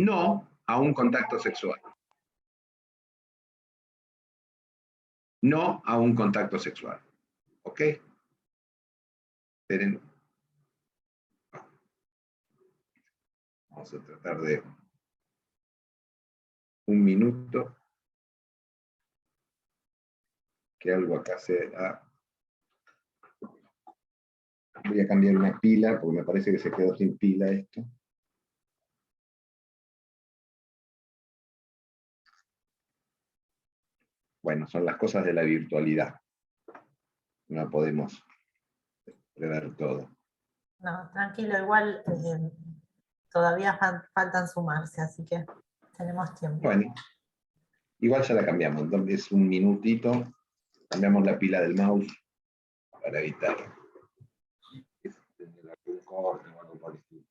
No a un contacto sexual. No a un contacto sexual. ¿Ok? Esperen. Vamos a tratar de un minuto. Que algo acá sea. Voy a cambiar una pila, porque me parece que se quedó sin pila esto. Bueno, son las cosas de la virtualidad. No podemos prever todo. No, tranquilo, igual todavía faltan sumarse, así que tenemos tiempo. Bueno, igual ya la cambiamos, es un minutito. Cambiamos la pila del mouse para evitar algún corte o algo por el estilo.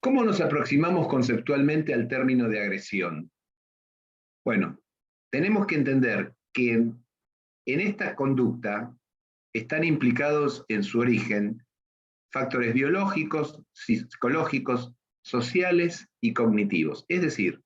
¿Cómo nos aproximamos conceptualmente al término de agresión? Bueno, tenemos que entender que en esta conducta están implicados en su origen factores biológicos, psicológicos, sociales y cognitivos. Es decir,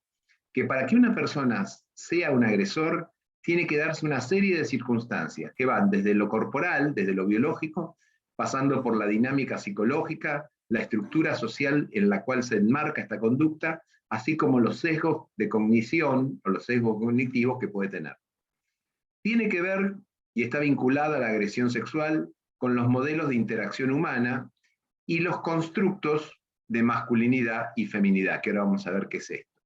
que para que una persona sea un agresor, tiene que darse una serie de circunstancias que van desde lo corporal, desde lo biológico, pasando por la dinámica psicológica, la estructura social en la cual se enmarca esta conducta, así como los sesgos de cognición o los sesgos cognitivos que puede tener. Tiene que ver, y está vinculada a la agresión sexual, con los modelos de interacción humana y los constructos de masculinidad y feminidad, que ahora vamos a ver qué es esto.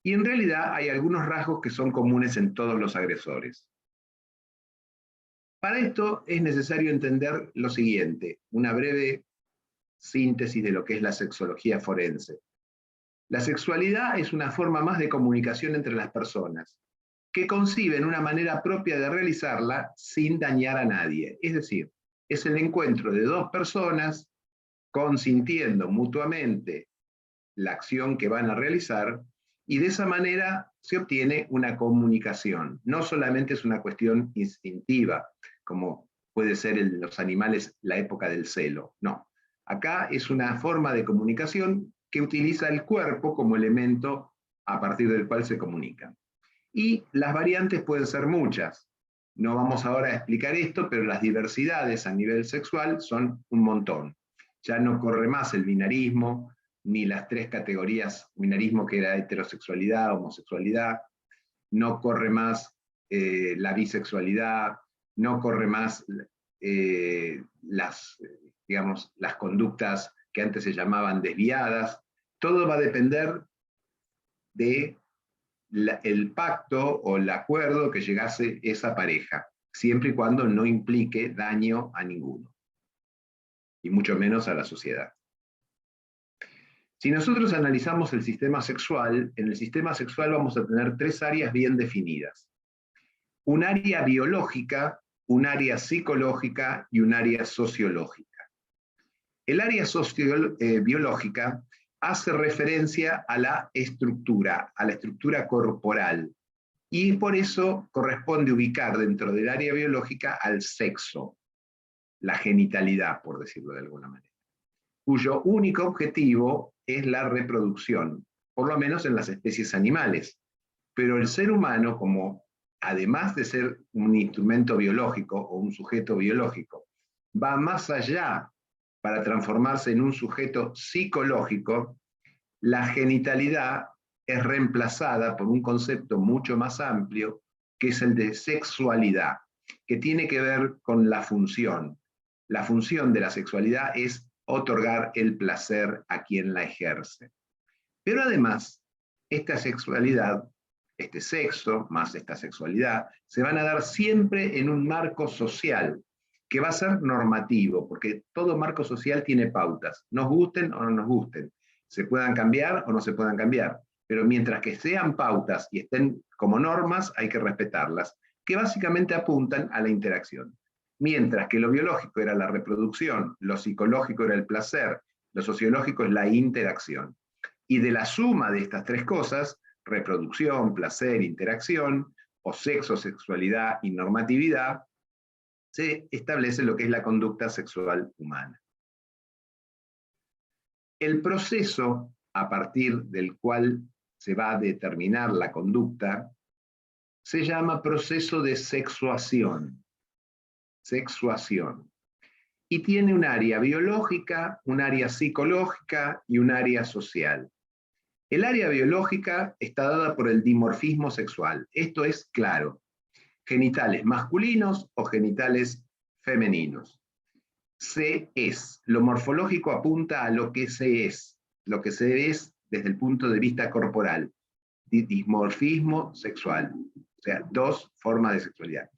Y en realidad hay algunos rasgos que son comunes en todos los agresores. Para esto es necesario entender lo siguiente, una breve síntesis de lo que es la sexología forense. La sexualidad es una forma más de comunicación entre las personas, que conciben una manera propia de realizarla sin dañar a nadie. Es decir, es el encuentro de dos personas consintiendo mutuamente la acción que van a realizar, y de esa manera se obtiene una comunicación. No solamente es una cuestión instintiva, como puede ser en los animales la época del celo, no. Acá es una forma de comunicación que utiliza el cuerpo como elemento a partir del cual se comunican. Y las variantes pueden ser muchas. No vamos ahora a explicar esto, pero las diversidades a nivel sexual son un montón. Ya no corre más el binarismo, ni las tres categorías, binarismo que era heterosexualidad, homosexualidad, no corre más la bisexualidad, no corre más las conductas que antes se llamaban desviadas. Todo va a depender de el pacto o el acuerdo que llegase esa pareja, siempre y cuando no implique daño a ninguno, y mucho menos a la sociedad. Si nosotros analizamos el sistema sexual, en el sistema sexual vamos a tener tres áreas bien definidas. Un área biológica, un área psicológica y un área sociológica. El área biológica hace referencia a la estructura corporal, y por eso corresponde ubicar dentro del área biológica al sexo, la genitalidad, por decirlo de alguna manera, cuyo único objetivo es la reproducción, por lo menos en las especies animales. Pero el ser humano, como además de ser un instrumento biológico o un sujeto biológico, va más allá para transformarse en un sujeto psicológico, la genitalidad es reemplazada por un concepto mucho más amplio, que es el de sexualidad, que tiene que ver con la función. La función de la sexualidad es otorgar el placer a quien la ejerce. Pero además, esta sexualidad, este sexo más esta sexualidad, se van a dar siempre en un marco social, que va a ser normativo, porque todo marco social tiene pautas, nos gusten o no nos gusten, se puedan cambiar o no se puedan cambiar, pero mientras que sean pautas y estén como normas, hay que respetarlas, que básicamente apuntan a la interacción. Mientras que lo biológico era la reproducción, lo psicológico era el placer, lo sociológico es la interacción. Y de la suma de estas tres cosas, reproducción, placer, interacción, o sexo, sexualidad y normatividad, se establece lo que es la conducta sexual humana. El proceso a partir del cual se va a determinar la conducta se llama proceso de sexuación. Sexuación. Y tiene un área biológica, un área psicológica y un área social. El área biológica está dada por el dimorfismo sexual. Esto es claro. Genitales masculinos o genitales femeninos. Se es. Lo morfológico apunta a lo que se es. Lo que se es desde el punto de vista corporal. Dimorfismo sexual. O sea, dos formas de sexualidad.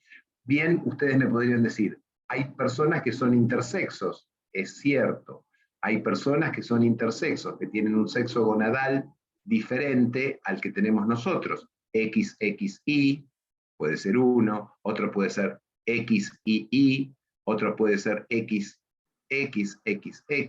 Bien, ustedes me podrían decir, hay personas que son intersexos. Es cierto. Hay personas que son intersexos, que tienen un sexo gonadal diferente al que tenemos nosotros. XXY, puede ser uno, otro puede ser XYY, otro puede ser XXXX,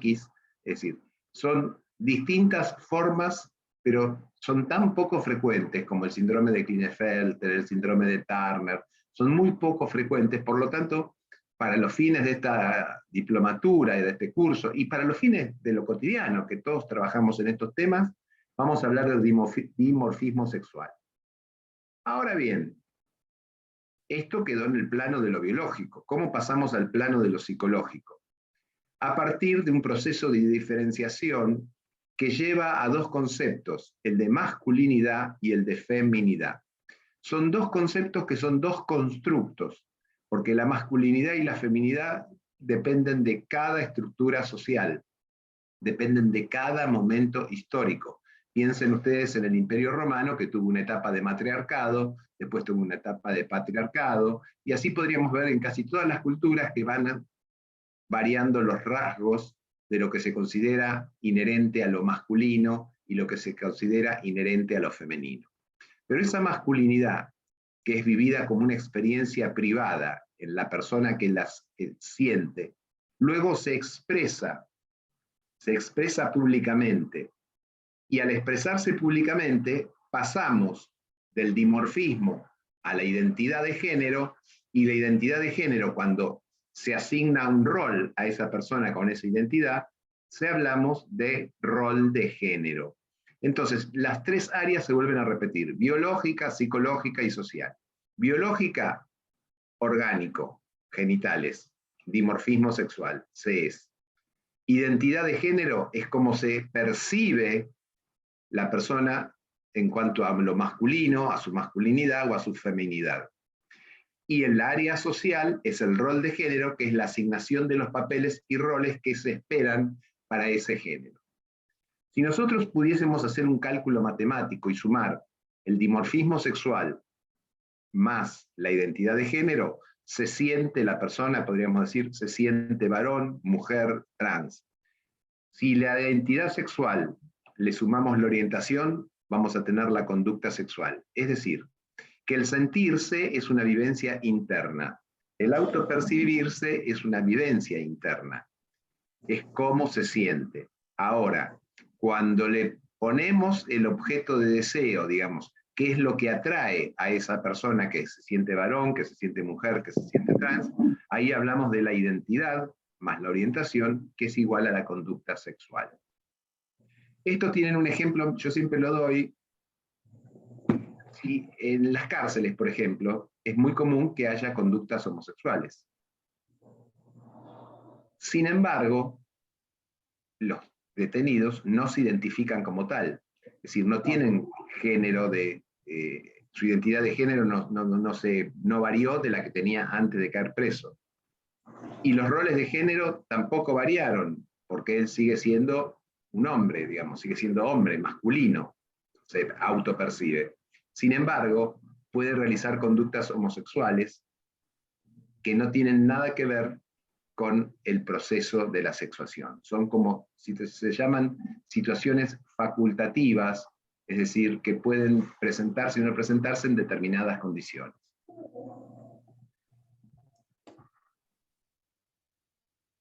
es decir, son distintas formas, pero son tan poco frecuentes como el síndrome de Klinefelter, el síndrome de Turner, son muy poco frecuentes, por lo tanto, para los fines de esta diplomatura y de este curso, y para los fines de lo cotidiano, que todos trabajamos en estos temas, vamos a hablar del dimorfismo sexual. Ahora bien, esto quedó en el plano de lo biológico. ¿Cómo pasamos al plano de lo psicológico? A partir de un proceso de diferenciación que lleva a dos conceptos, el de masculinidad y el de feminidad. Son dos conceptos que son dos constructos, porque la masculinidad y la feminidad dependen de cada estructura social, dependen de cada momento histórico. Piensen ustedes en el Imperio Romano, que tuvo una etapa de matriarcado, después tuvo una etapa de patriarcado, y así podríamos ver en casi todas las culturas que van variando los rasgos de lo que se considera inherente a lo masculino y lo que se considera inherente a lo femenino. Pero esa masculinidad, que es vivida como una experiencia privada en la persona que las siente, luego se expresa públicamente. Y al expresarse públicamente, pasamos del dimorfismo a la identidad de género, y la identidad de género, cuando se asigna un rol a esa persona con esa identidad, hablamos de rol de género. Entonces, las tres áreas se vuelven a repetir: biológica, psicológica y social. Biológica, orgánico, genitales, dimorfismo sexual, se es. Identidad de género es cómo se percibe la persona en cuanto a lo masculino, a su masculinidad o a su feminidad. Y en la área social es el rol de género, que es la asignación de los papeles y roles que se esperan para ese género. Si nosotros pudiésemos hacer un cálculo matemático y sumar el dimorfismo sexual más la identidad de género, se siente la persona, podríamos decir, se siente varón, mujer, trans. Si la identidad sexual le sumamos la orientación, vamos a tener la conducta sexual. Es decir, que el sentirse es una vivencia interna. El autopercibirse es una vivencia interna. Es cómo se siente. Ahora, cuando le ponemos el objeto de deseo, digamos, qué es lo que atrae a esa persona que se siente varón, que se siente mujer, que se siente trans, ahí hablamos de la identidad más la orientación, que es igual a la conducta sexual. Estos tienen un ejemplo, yo siempre lo doy. Si en las cárceles, por ejemplo, es muy común que haya conductas homosexuales. Sin embargo, los detenidos no se identifican como tal. Es decir, no tienen género su identidad de género no varió de la que tenía antes de caer preso. Y los roles de género tampoco variaron, porque él sigue siendo un hombre, digamos, sigue siendo hombre, masculino, se autopercibe. Sin embargo, puede realizar conductas homosexuales que no tienen nada que ver con el proceso de la sexuación. Son como, se llaman situaciones facultativas, es decir, que pueden presentarse y no presentarse en determinadas condiciones.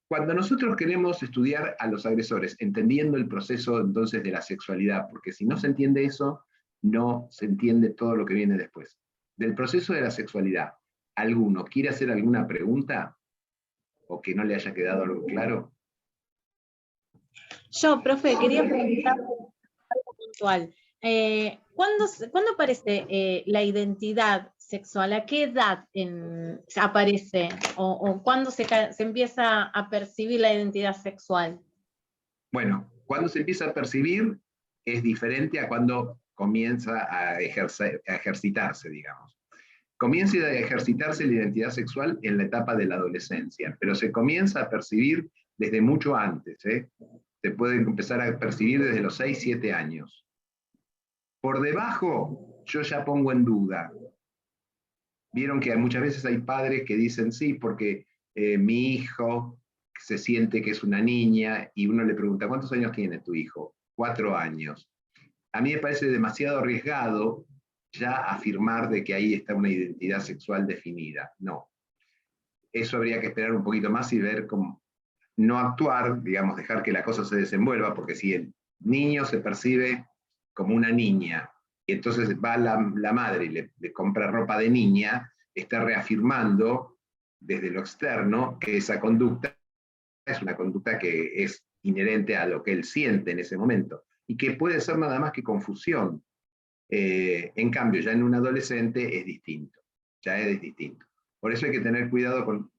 Cuando nosotros queremos estudiar a los agresores, entendiendo el proceso entonces de la sexualidad, porque si no se entiende eso, no se entiende todo lo que viene después. Del proceso de la sexualidad, ¿alguno quiere hacer alguna pregunta? ¿O que no le haya quedado algo claro? Yo, profe, quería preguntar algo puntual. ¿Cuándo aparece la identidad sexual? ¿A qué edad aparece? ¿O cuándo se empieza a percibir la identidad sexual? Bueno, cuando se empieza a percibir es diferente a cuando comienza a ejercitarse, digamos. Comienza a ejercitarse la identidad sexual en la etapa de la adolescencia, pero se comienza a percibir desde mucho antes. Se puede empezar a percibir desde los 6, 7 años. Por debajo, yo ya pongo en duda. Vieron que muchas veces hay padres que dicen, sí, porque mi hijo se siente que es una niña, y uno le pregunta, ¿cuántos años tiene tu hijo? 4 años. A mí me parece demasiado arriesgado ya afirmar de que ahí está una identidad sexual definida. No. Eso habría que esperar un poquito más y ver cómo no actuar, digamos, dejar que la cosa se desenvuelva, porque si el niño se percibe como una niña, y entonces va la madre y le compra ropa de niña, está reafirmando desde lo externo que esa conducta es una conducta que es inherente a lo que él siente en ese momento, y que puede ser nada más que confusión. En cambio, ya en un adolescente es distinto, ya es distinto. Por eso hay que tener cuidado con...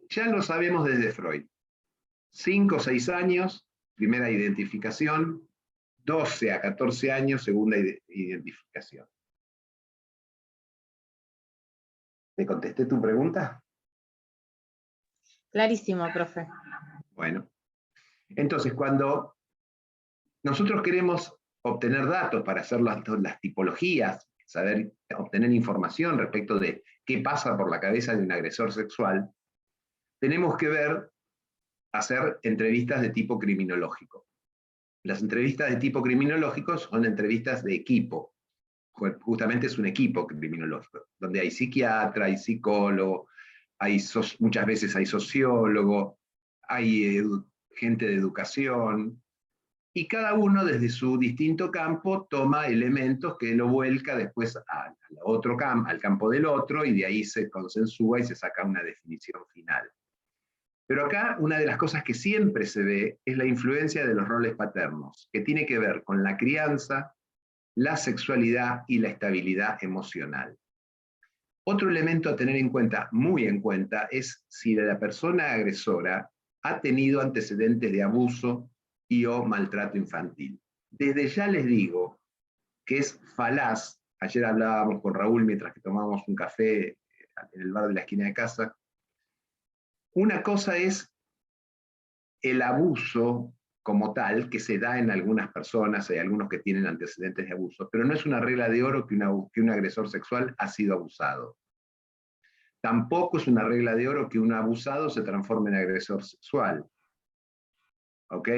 Ya lo sabemos desde Freud. 5 o 6 años, primera identificación, 12 a 14 años, segunda identificación. ¿Te contesté tu pregunta? Clarísimo, profe. Bueno, entonces cuando nosotros queremos obtener datos para hacer las tipologías, saber obtener información respecto de qué pasa por la cabeza de un agresor sexual, tenemos que hacer entrevistas de tipo criminológico. Las entrevistas de tipo criminológico son entrevistas de equipo. Justamente es un equipo criminológico, donde hay psiquiatra, hay psicólogo, muchas veces hay sociólogo, hay gente de educación, y cada uno desde su distinto campo toma elementos que lo vuelca después al campo del otro, y de ahí se consensúa y se saca una definición final. Pero acá una de las cosas que siempre se ve es la influencia de los roles paternos, que tiene que ver con la crianza, la sexualidad y la estabilidad emocional. Otro elemento a tener en cuenta, muy en cuenta, es si la persona agresora ha tenido antecedentes de abuso y o maltrato infantil. Desde ya les digo que es falaz. Ayer hablábamos con Raúl mientras que tomábamos un café en el bar de la esquina de casa. Una cosa es el abuso como tal, que se da en algunas personas, hay algunos que tienen antecedentes de abuso, pero no es una regla de oro que un agresor sexual ha sido abusado. Tampoco es una regla de oro que un abusado se transforme en agresor sexual. ¿Ok?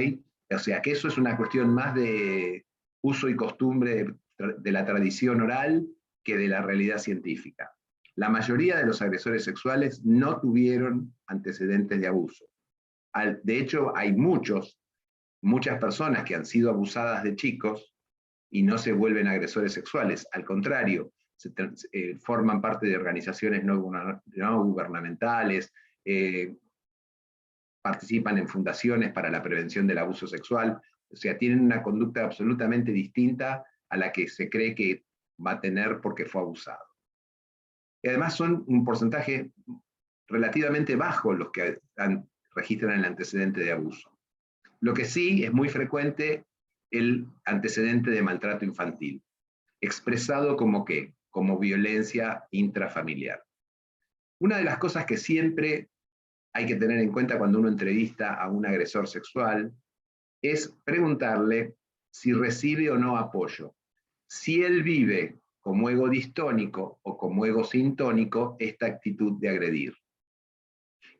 O sea, que eso es una cuestión más de uso y costumbre de la tradición oral que de la realidad científica. La mayoría de los agresores sexuales no tuvieron antecedentes de abuso. De hecho, hay muchas personas que han sido abusadas de chicos y no se vuelven agresores sexuales. Al contrario, forman parte de organizaciones no gubernamentales, participan en fundaciones para la prevención del abuso sexual. O sea, tienen una conducta absolutamente distinta a la que se cree que va a tener porque fue abusado. Y además son un porcentaje relativamente bajo los que registran el antecedente de abuso. Lo que sí es muy frecuente el antecedente de maltrato infantil, expresado como ¿qué? Como violencia intrafamiliar. Una de las cosas que siempre hay que tener en cuenta cuando uno entrevista a un agresor sexual es preguntarle si recibe o no apoyo. Si él vive como ego distónico o como ego sintónico esta actitud de agredir.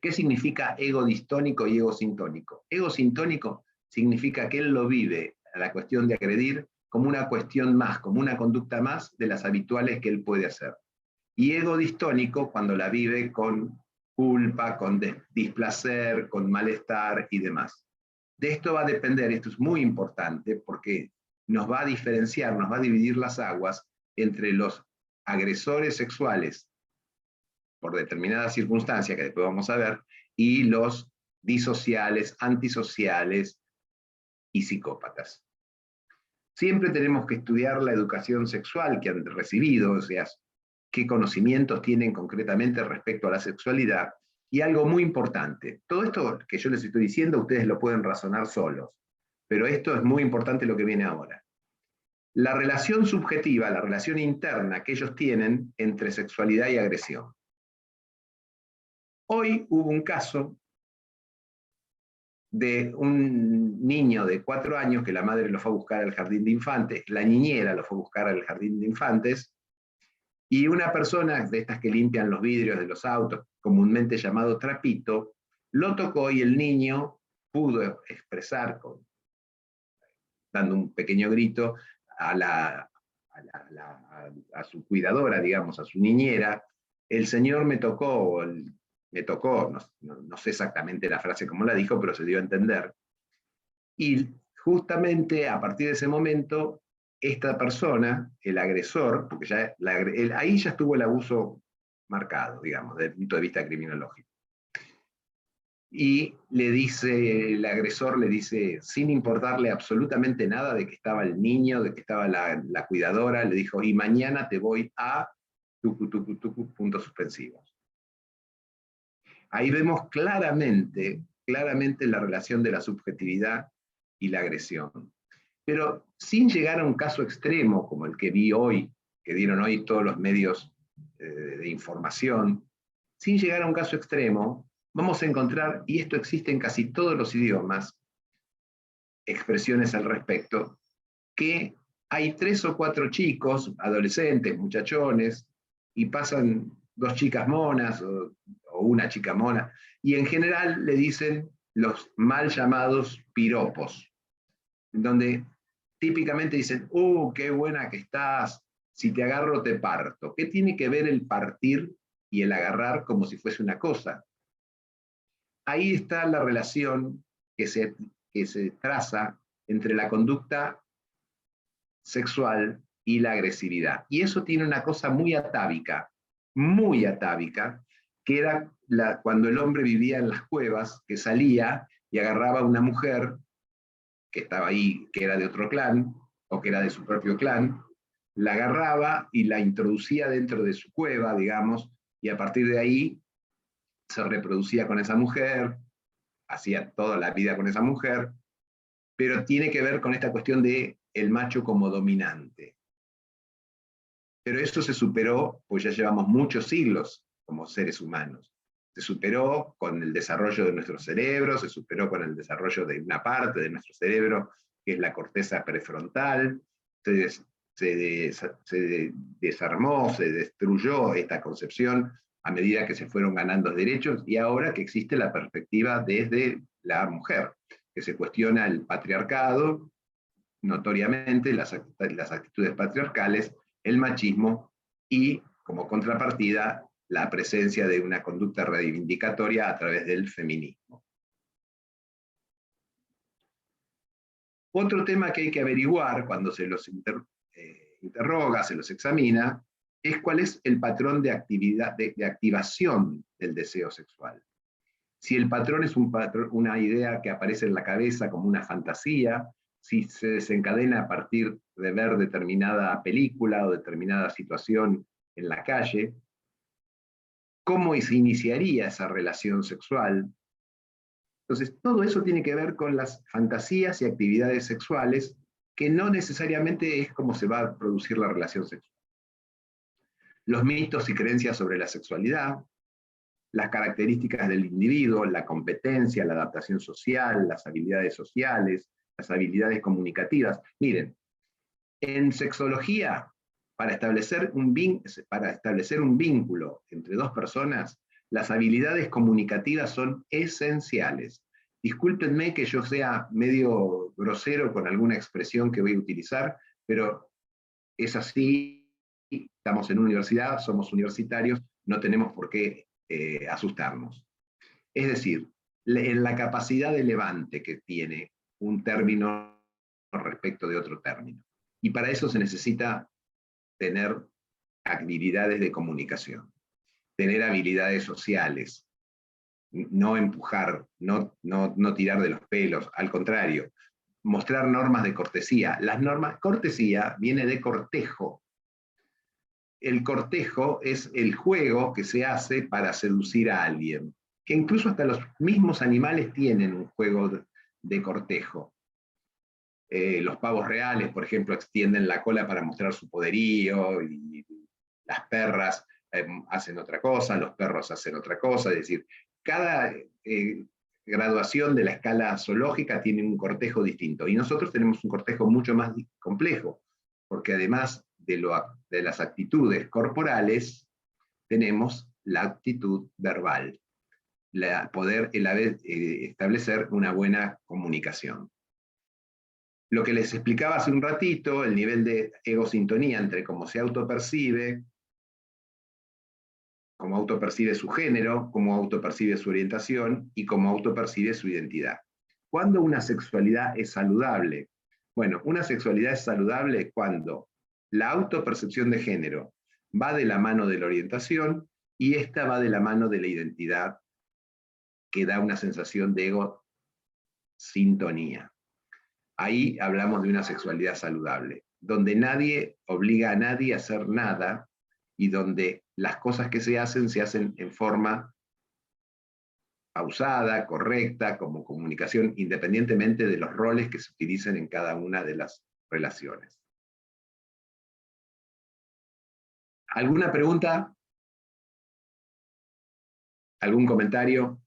¿Qué significa ego distónico y ego sintónico? Ego sintónico significa que él lo vive, a la cuestión de agredir, como una cuestión más, como una conducta más de las habituales que él puede hacer. Y ego distónico cuando la vive con culpa, con displacer, con malestar y demás. De esto va a depender, esto es muy importante, porque nos va a diferenciar, nos va a dividir las aguas entre los agresores sexuales por determinadas circunstancias que después vamos a ver, y los disociales, antisociales y psicópatas. Siempre tenemos que estudiar la educación sexual que han recibido, o sea, qué conocimientos tienen concretamente respecto a la sexualidad. Y algo muy importante, todo esto que yo les estoy diciendo, ustedes lo pueden razonar solos, pero esto es muy importante lo que viene ahora. La relación subjetiva, la relación interna que ellos tienen entre sexualidad y agresión. Hoy hubo un caso de un niño de 4 años que la madre lo fue a buscar al jardín de infantes, la niñera lo fue a buscar al jardín de infantes, y una persona de estas que limpian los vidrios de los autos, comúnmente llamado trapito, lo tocó y el niño pudo expresar, dando un pequeño grito, a su cuidadora, digamos, a su niñera: el señor me tocó, no sé exactamente la frase como la dijo, pero se dio a entender. Y justamente a partir de ese momento, esta persona, el agresor, porque ya ahí ya estuvo el abuso marcado, digamos, desde el punto de vista criminológico. Y le dice, el agresor le dice, sin importarle absolutamente nada de que estaba el niño, de que estaba la cuidadora, le dijo: y mañana te voy a puntos suspensivos. Ahí vemos claramente la relación de la subjetividad y la agresión. Pero sin llegar a un caso extremo como el que vi hoy, que dieron hoy todos los medios de información, sin llegar a un caso extremo, vamos a encontrar, y esto existe en casi todos los idiomas, expresiones al respecto, que hay 3 o 4 chicos, adolescentes, muchachones, y pasan 2 chicas monas o una chica mona, y en general le dicen los mal llamados piropos, donde típicamente dicen: qué buena que estás, si te agarro te parto. ¿Qué tiene que ver el partir y el agarrar como si fuese una cosa? Ahí está la relación que se traza entre la conducta sexual y la agresividad. Y eso tiene una cosa muy atávica, que era cuando el hombre vivía en las cuevas, que salía y agarraba a una mujer que estaba ahí, que era de otro clan, o que era de su propio clan, la agarraba y la introducía dentro de su cueva, digamos, y a partir de ahí se reproducía con esa mujer, hacía toda la vida con esa mujer, pero tiene que ver con esta cuestión de el macho como dominante. Pero eso se superó, pues ya llevamos muchos siglos como seres humanos. Se superó con el desarrollo de nuestro cerebro, se superó con el desarrollo de una parte de nuestro cerebro, que es la corteza prefrontal, se desarmó, se destruyó esta concepción a medida que se fueron ganando derechos, y ahora que existe la perspectiva desde la mujer, que se cuestiona el patriarcado, notoriamente las actitudes patriarcales, el machismo y, como contrapartida, la presencia de una conducta reivindicatoria a través del feminismo. Otro tema que hay que averiguar cuando se los interroga, se los examina, es cuál es el patrón de activación del deseo sexual. Si el patrón es una idea que aparece en la cabeza como una fantasía, si se desencadena a partir de ver determinada película o determinada situación en la calle, cómo se iniciaría esa relación sexual. Entonces, todo eso tiene que ver con las fantasías y actividades sexuales, que no necesariamente es cómo se va a producir la relación sexual. Los mitos y creencias sobre la sexualidad, las características del individuo, la competencia, la adaptación social, las habilidades sociales, las habilidades comunicativas. Miren, en sexología, para establecer un vínculo entre 2 personas, las habilidades comunicativas son esenciales. Discúlpenme que yo sea medio grosero con alguna expresión que voy a utilizar, pero es así, estamos en una universidad, somos universitarios, no tenemos por qué asustarnos. Es decir, en la capacidad de levante que tiene un término respecto de otro término. Y para eso se necesita tener habilidades de comunicación, tener habilidades sociales, no empujar, no tirar de los pelos, al contrario, mostrar normas de cortesía. Las normas, cortesía viene de cortejo. El cortejo es el juego que se hace para seducir a alguien, que incluso hasta los mismos animales tienen un juego de cortejo. Los pavos reales, por ejemplo, extienden la cola para mostrar su poderío, y las perras hacen otra cosa, los perros hacen otra cosa, es decir, cada graduación de la escala zoológica tiene un cortejo distinto, y nosotros tenemos un cortejo mucho más complejo, porque además de las actitudes corporales, tenemos la actitud verbal, poder establecer una buena comunicación. Lo que les explicaba hace un ratito, el nivel de egosintonía entre cómo se autopercibe, cómo autopercibe su género, cómo autopercibe su orientación y cómo autopercibe su identidad. ¿Cuándo una sexualidad es saludable? Bueno, una sexualidad es saludable cuando la autopercepción de género va de la mano de la orientación y esta va de la mano de la identidad, que da una sensación de egosintonía. Ahí hablamos de una sexualidad saludable, donde nadie obliga a nadie a hacer nada y donde las cosas que se hacen en forma pausada, correcta, como comunicación, independientemente de los roles que se utilicen en cada una de las relaciones. ¿Alguna pregunta? ¿Algún comentario?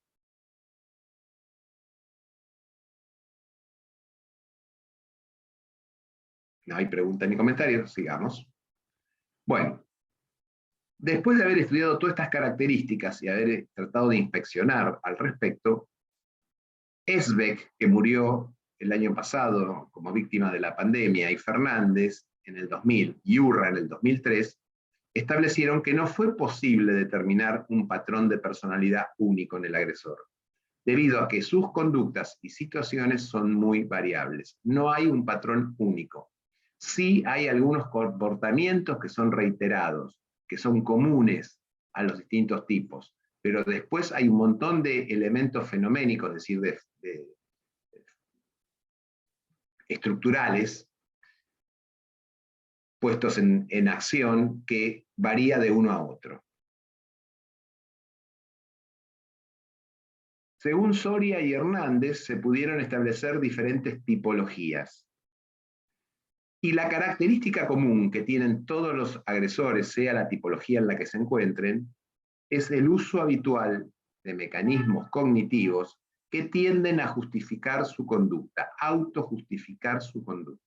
No hay pregunta ni comentario, sigamos. Bueno, después de haber estudiado todas estas características y haber tratado de inspeccionar al respecto, Esbeck, que murió el año pasado como víctima de la pandemia, y Fernández en el 2000 y Urra en el 2003, establecieron que no fue posible determinar un patrón de personalidad único en el agresor, debido a que sus conductas y situaciones son muy variables. No hay un patrón único. Sí hay algunos comportamientos que son reiterados, que son comunes a los distintos tipos, pero después hay un montón de elementos fenoménicos, es decir, estructurales, puestos en acción, que varía de uno a otro. Según Soria y Hernández, se pudieron establecer diferentes tipologías. Y la característica común que tienen todos los agresores, sea la tipología en la que se encuentren, es el uso habitual de mecanismos cognitivos que tienden a justificar su conducta, autojustificar su conducta.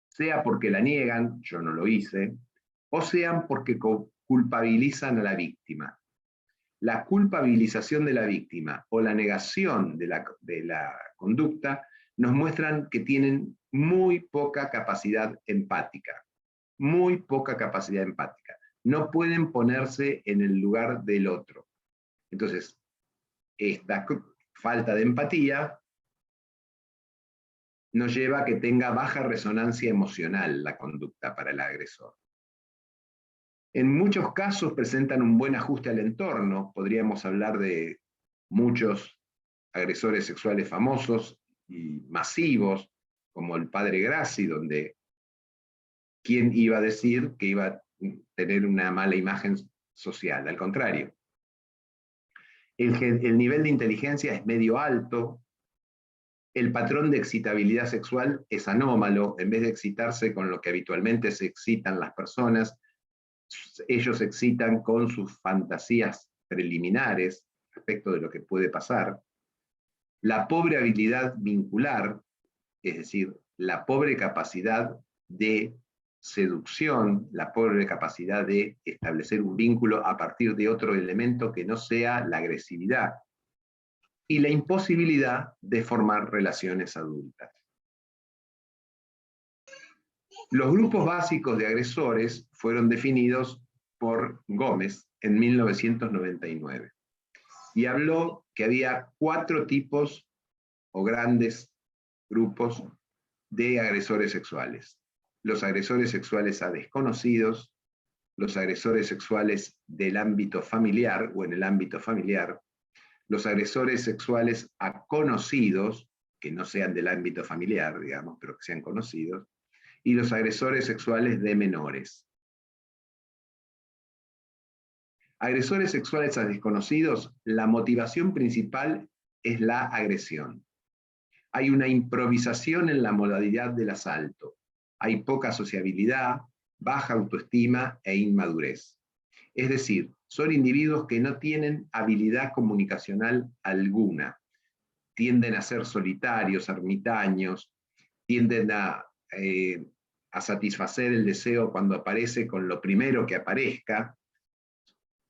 Sea porque la niegan, yo no lo hice, o sean porque culpabilizan a la víctima. La culpabilización de la víctima o la negación de la conducta nos muestran que tienen muy poca capacidad empática, muy poca capacidad empática. No pueden ponerse en el lugar del otro. Entonces, esta falta de empatía nos lleva a que tenga baja resonancia emocional la conducta para el agresor. En muchos casos presentan un buen ajuste al entorno. Podríamos hablar de muchos agresores sexuales famosos y masivos, como el padre Grassi, donde ¿quién iba a decir que iba a tener una mala imagen social? Al contrario. El nivel de inteligencia es medio alto, el patrón de excitabilidad sexual es anómalo. En vez de excitarse con lo que habitualmente se excitan las personas, ellos se excitan con sus fantasías preliminares respecto de lo que puede pasar. La pobre habilidad vincular, es decir, la pobre capacidad de seducción, la pobre capacidad de establecer un vínculo a partir de otro elemento que no sea la agresividad, y la imposibilidad de formar relaciones adultas. Los grupos básicos de agresores fueron definidos por Gómez en 1999. y habló que había 4 tipos o grandes grupos de agresores sexuales. Los agresores sexuales a desconocidos, los agresores sexuales del ámbito familiar o en el ámbito familiar, los agresores sexuales a conocidos, que no sean del ámbito familiar, digamos, pero que sean conocidos, y los agresores sexuales de menores. Agresores sexuales a desconocidos, la motivación principal es la agresión. Hay una improvisación en la modalidad del asalto. Hay poca sociabilidad, baja autoestima e inmadurez. Es decir, son individuos que no tienen habilidad comunicacional alguna. Tienden a ser solitarios, ermitaños, tienden a satisfacer el deseo cuando aparece con lo primero que aparezca.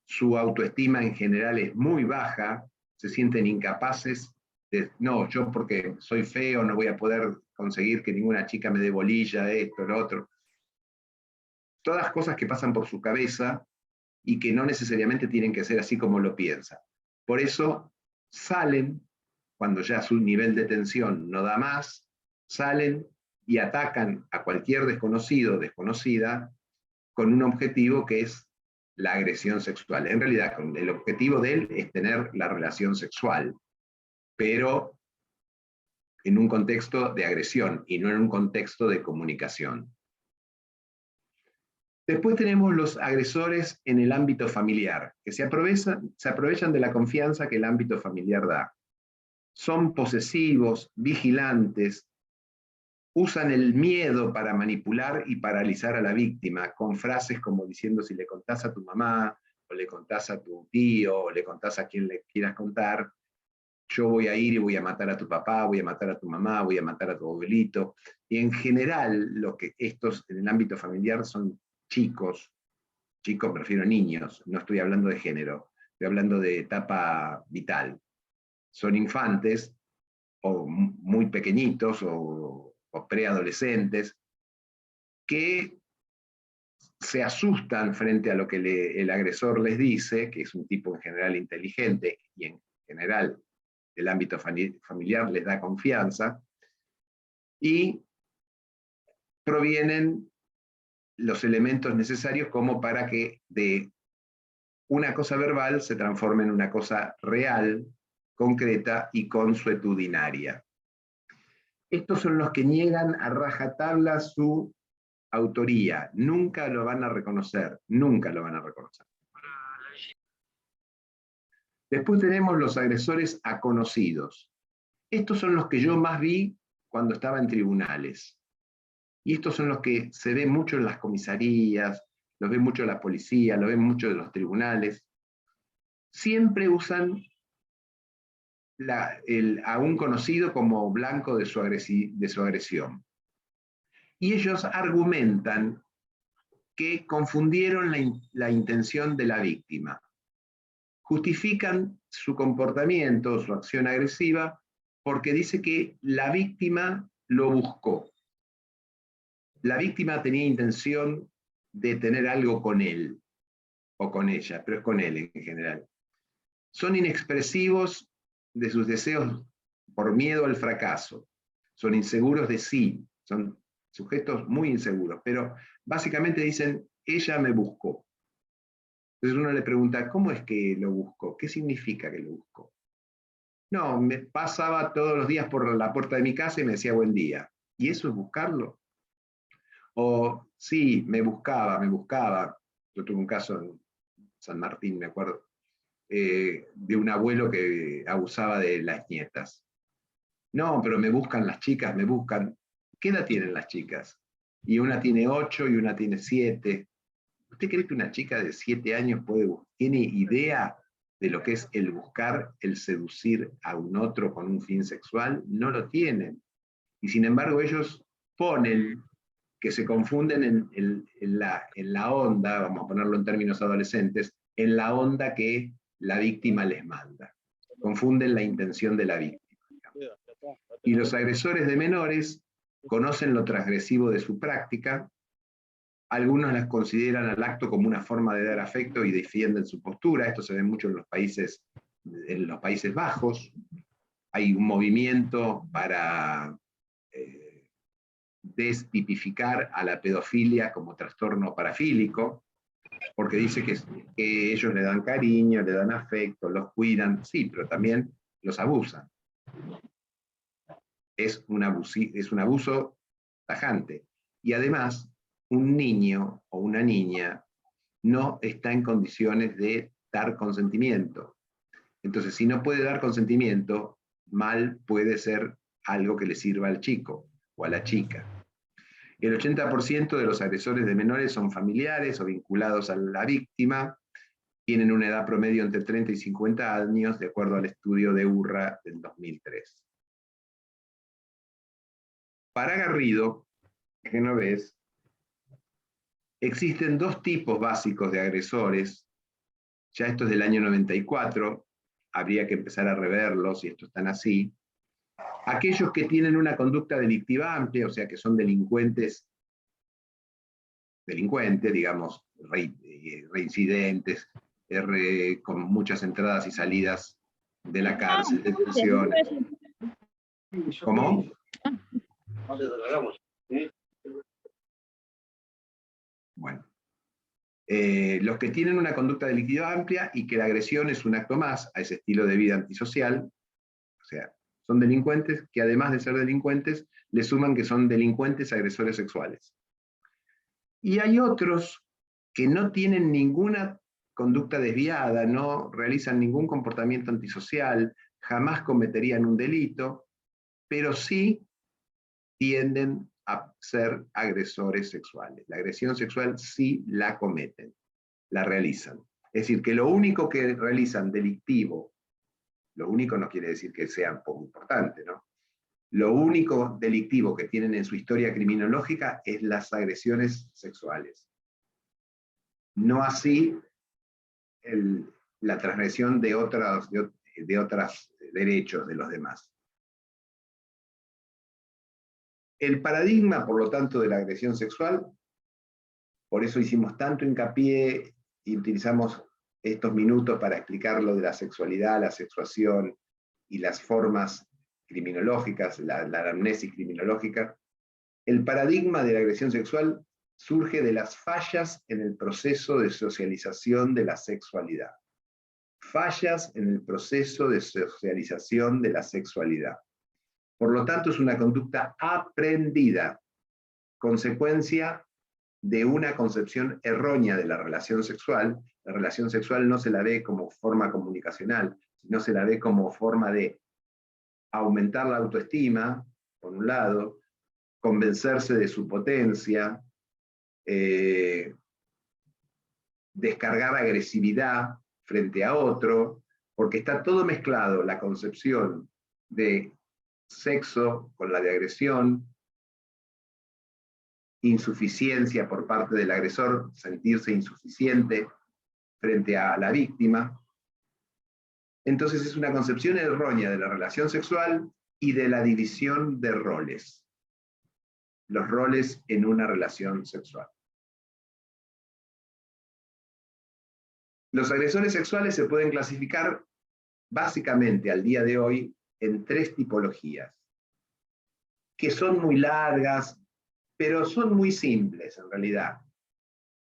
Su autoestima en general es muy baja, se sienten incapaces de, no, yo porque soy feo no voy a poder conseguir que ninguna chica me dé bolilla, esto, lo otro. Todas cosas que pasan por su cabeza y que no necesariamente tienen que ser así como lo piensa. Por eso salen, cuando ya su nivel de tensión no da más, salen y atacan a cualquier desconocido o desconocida con un objetivo que es la agresión sexual. En realidad, el objetivo de él es tener la relación sexual, pero en un contexto de agresión y no en un contexto de comunicación. Después tenemos los agresores en el ámbito familiar, que se aprovechan de la confianza que el ámbito familiar da. Son posesivos, vigilantes, usan el miedo para manipular y paralizar a la víctima, con frases como diciendo si le contás a tu mamá, o le contás a tu tío, o le contás a quien le quieras contar, yo voy a ir y voy a matar a tu papá, voy a matar a tu mamá, voy a matar a tu abuelito. Y en general, lo que estos en el ámbito familiar son chicos prefiero niños, no estoy hablando de género, estoy hablando de etapa vital. Son infantes, o muy pequeñitos, o preadolescentes, que se asustan frente a lo que el agresor les dice, que es un tipo en general inteligente, y en general el ámbito familiar les da confianza, y provienen los elementos necesarios como para que de una cosa verbal se transforme en una cosa real, concreta y consuetudinaria. Estos son los que niegan a rajatabla su autoría. Nunca lo van a reconocer, nunca lo van a reconocer. Después tenemos los agresores a conocidos. Estos son los que yo más vi cuando estaba en tribunales. Y estos son los que se ven mucho en las comisarías, los ven mucho la policía, los ven mucho en los tribunales. Siempre usan a un conocido como blanco de su agresión. Y ellos argumentan que confundieron la intención de la víctima. Justifican su comportamiento, su acción agresiva, porque dice que la víctima lo buscó. La víctima tenía intención de tener algo con él, o con ella, pero es con él en general. Son inexpresivos de sus deseos por miedo al fracaso. Son inseguros de sí, son sujetos muy inseguros, pero básicamente dicen, ella me buscó. Entonces uno le pregunta, ¿cómo es que lo buscó? ¿Qué significa que lo buscó? No, me pasaba todos los días por la puerta de mi casa y me decía buen día. ¿Y eso es buscarlo? O sí, me buscaba. Yo tuve un caso en San Martín, me acuerdo, de un abuelo que abusaba de las nietas. No, pero me buscan las chicas, me buscan. ¿Qué edad tienen las chicas? Y una tiene 8 y una tiene 7. ¿Usted cree que una chica de 7 años tiene idea de lo que es el buscar, el seducir a un otro con un fin sexual? No lo tienen. Y sin embargo ellos ponen que se confunden en la onda, vamos a ponerlo en términos adolescentes, en la onda que la víctima les manda. Confunden la intención de la víctima. Y los agresores de menores conocen lo transgresivo de su práctica, algunos las consideran al acto como una forma de dar afecto y defienden su postura, esto se ve mucho en los países en los Países Bajos hay un movimiento para destipificar a la pedofilia como trastorno parafílico, porque dice que ellos le dan cariño, le dan afecto, los cuidan, sí, pero también los abusan. Es un abuso tajante. Y además, un niño o una niña no está en condiciones de dar consentimiento. Entonces, si no puede dar consentimiento, mal puede ser algo que le sirva al chico o a la chica. El 80% de los agresores de menores son familiares o vinculados a la víctima, tienen una edad promedio entre 30 y 50 años, de acuerdo al estudio de URRA del 2003. Para Garrido, Genovés, existen dos tipos básicos de agresores, ya esto es del año 94, habría que empezar a reverlos y estos están así. Aquellos que tienen una conducta delictiva amplia, o sea que son delincuentes, digamos, reincidentes, con muchas entradas y salidas de la cárcel, detenciones. ¿Cómo? Bueno. Los que tienen una conducta delictiva amplia y que la agresión es un acto más a ese estilo de vida antisocial, o sea, son delincuentes que además de ser delincuentes, le suman que son delincuentes agresores sexuales. Y hay otros que no tienen ninguna conducta desviada, no realizan ningún comportamiento antisocial, jamás cometerían un delito, pero sí tienden a ser agresores sexuales. La agresión sexual sí la cometen, la realizan. Es decir, que lo único que realizan delictivo, lo único no quiere decir que sea poco importante, ¿no? Lo único delictivo que tienen en su historia criminológica es las agresiones sexuales. No así la transgresión de otros derechos de los demás. El paradigma, por lo tanto, de la agresión sexual, por eso hicimos tanto hincapié y utilizamos estos minutos para explicar lo de la sexualidad, la sexuación y las formas criminológicas, la anamnesis criminológica. El paradigma de la agresión sexual surge de las fallas en el proceso de socialización de la sexualidad. Fallas en el proceso de socialización de la sexualidad. Por lo tanto, es una conducta aprendida, consecuencia de una concepción errónea de la relación sexual. La relación sexual no se la ve como forma comunicacional, sino se la ve como forma de aumentar la autoestima, por un lado, convencerse de su potencia, descargar agresividad frente a otro, porque está todo mezclado, la concepción de sexo con la de agresión, insuficiencia por parte del agresor, sentirse insuficiente frente a la víctima. Entonces es una concepción errónea de la relación sexual y de la división de roles. Los roles en una relación sexual. Los agresores sexuales se pueden clasificar básicamente al día de hoy en tres tipologías, que son muy largas, pero son muy simples en realidad.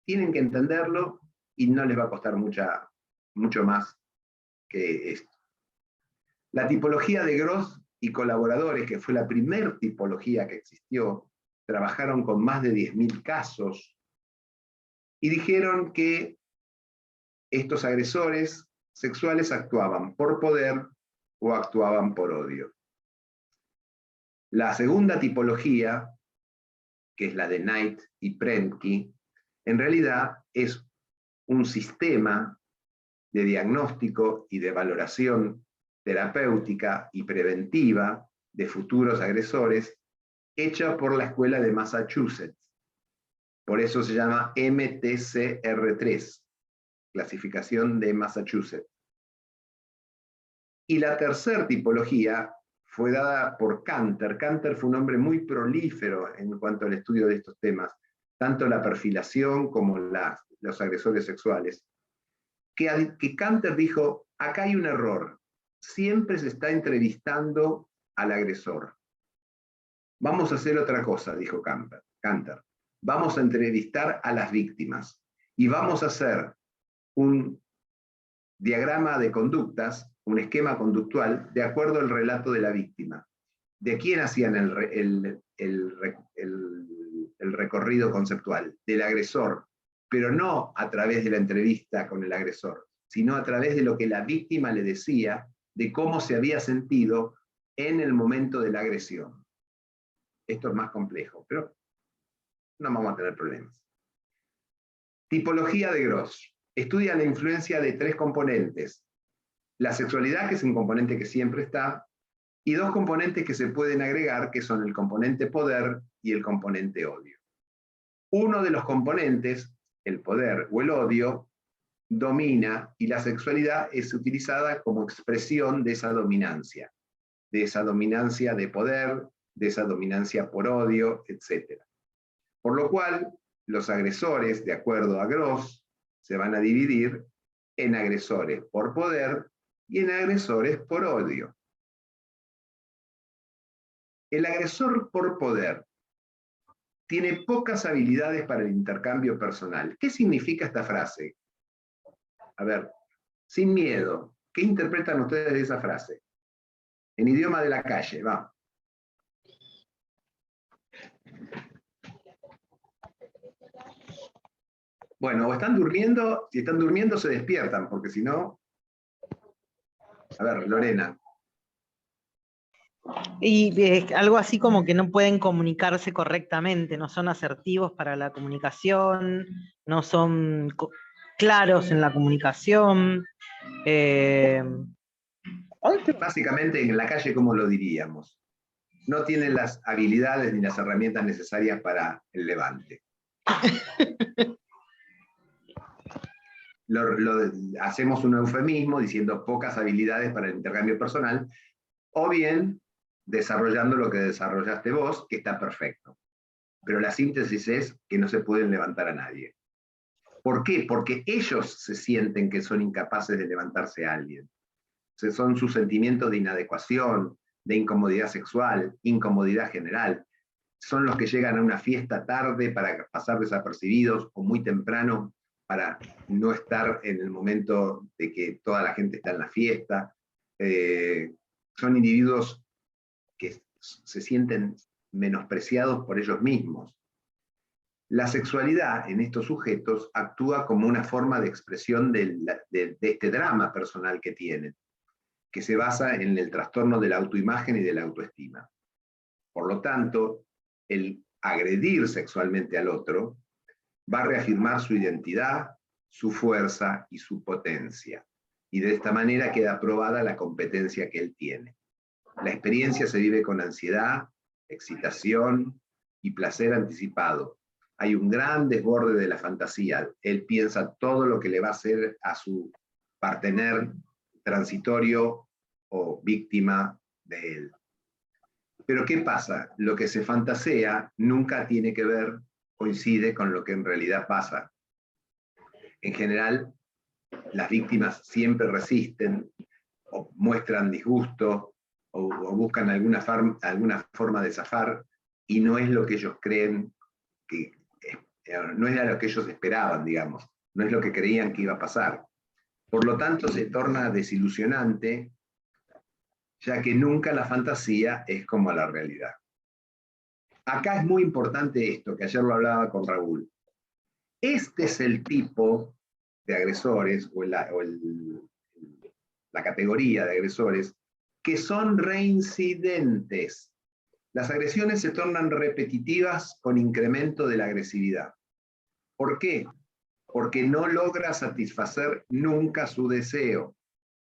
Tienen que entenderlo y no les va a costar mucho más que esto. La tipología de Gross y colaboradores, que fue la primer tipología que existió, trabajaron con más de 10.000 casos y dijeron que estos agresores sexuales actuaban por poder o actuaban por odio. La segunda tipología, que es la de Knight y Prentke, en realidad es un sistema de diagnóstico y de valoración terapéutica y preventiva de futuros agresores, hecha por la Escuela de Massachusetts. Por eso se llama MTCR3, clasificación de Massachusetts. Y la tercera tipología fue dada por Canter. Canter fue un hombre muy prolífero en cuanto al estudio de estos temas, tanto la perfilación como los agresores sexuales, que Canter dijo, acá hay un error, siempre se está entrevistando al agresor. Vamos a hacer otra cosa, dijo Canter. Vamos a entrevistar a las víctimas y vamos a hacer un diagrama de conductas, un esquema conductual, de acuerdo al relato de la víctima. ¿De quién hacían el recorrido conceptual? Del agresor, pero no a través de la entrevista con el agresor, sino a través de lo que la víctima le decía, de cómo se había sentido en el momento de la agresión. Esto es más complejo, pero no vamos a tener problemas. Tipología de Gross. Estudia la influencia de 3 componentes. La sexualidad, que es un componente que siempre está, y 2 componentes que se pueden agregar, que son el componente poder y el componente odio. Uno de los componentes, el poder o el odio, domina, y la sexualidad es utilizada como expresión de esa dominancia de poder, de esa dominancia por odio, etc. Por lo cual, los agresores, de acuerdo a Gross, se van a dividir en agresores por poder y en agresores por odio. El agresor por poder tiene pocas habilidades para el intercambio personal. ¿Qué significa esta frase? A ver, sin miedo. ¿Qué interpretan ustedes de esa frase? En idioma de la calle, va. Bueno, o están durmiendo, si están durmiendo se despiertan, porque si no... A ver, Lorena. Y algo así como que no pueden comunicarse correctamente, no son asertivos para la comunicación, no son claros en la comunicación. Básicamente en la calle, ¿cómo lo diríamos? No tienen las habilidades ni las herramientas necesarias para el levante. Hacemos un eufemismo diciendo pocas habilidades para el intercambio personal, o bien desarrollando lo que desarrollaste vos, que está perfecto. Pero la síntesis es que no se pueden levantar a nadie. ¿Por qué? Porque ellos se sienten que son incapaces de levantarse a alguien. Son sus sentimientos de inadecuación, de incomodidad sexual, incomodidad general. Son los que llegan a una fiesta tarde para pasar desapercibidos o muy temprano para no estar en el momento de que toda la gente está en la fiesta. Son individuos que se sienten menospreciados por ellos mismos. La sexualidad en estos sujetos actúa como una forma de expresión de este drama personal que tienen, que se basa en el trastorno de la autoimagen y de la autoestima. Por lo tanto, el agredir sexualmente al otro va a reafirmar su identidad, su fuerza y su potencia. Y de esta manera queda probada la competencia que él tiene. La experiencia se vive con ansiedad, excitación y placer anticipado. Hay un gran desborde de la fantasía. Él piensa todo lo que le va a hacer a su partener transitorio o víctima de él. Pero ¿qué pasa? Lo que se fantasea nunca tiene que ver, coincide con lo que en realidad pasa. En general, las víctimas siempre resisten o muestran disgusto o buscan alguna forma de zafar, y no es lo que ellos creen, no era lo que ellos esperaban, digamos, no es lo que creían que iba a pasar. Por lo tanto, se torna desilusionante, ya que nunca la fantasía es como la realidad. Acá es muy importante esto, que ayer lo hablaba con Raúl. Este es el tipo de agresores, o la categoría de agresores, que son reincidentes. Las agresiones se tornan repetitivas con incremento de la agresividad. ¿Por qué? Porque no logra satisfacer nunca su deseo.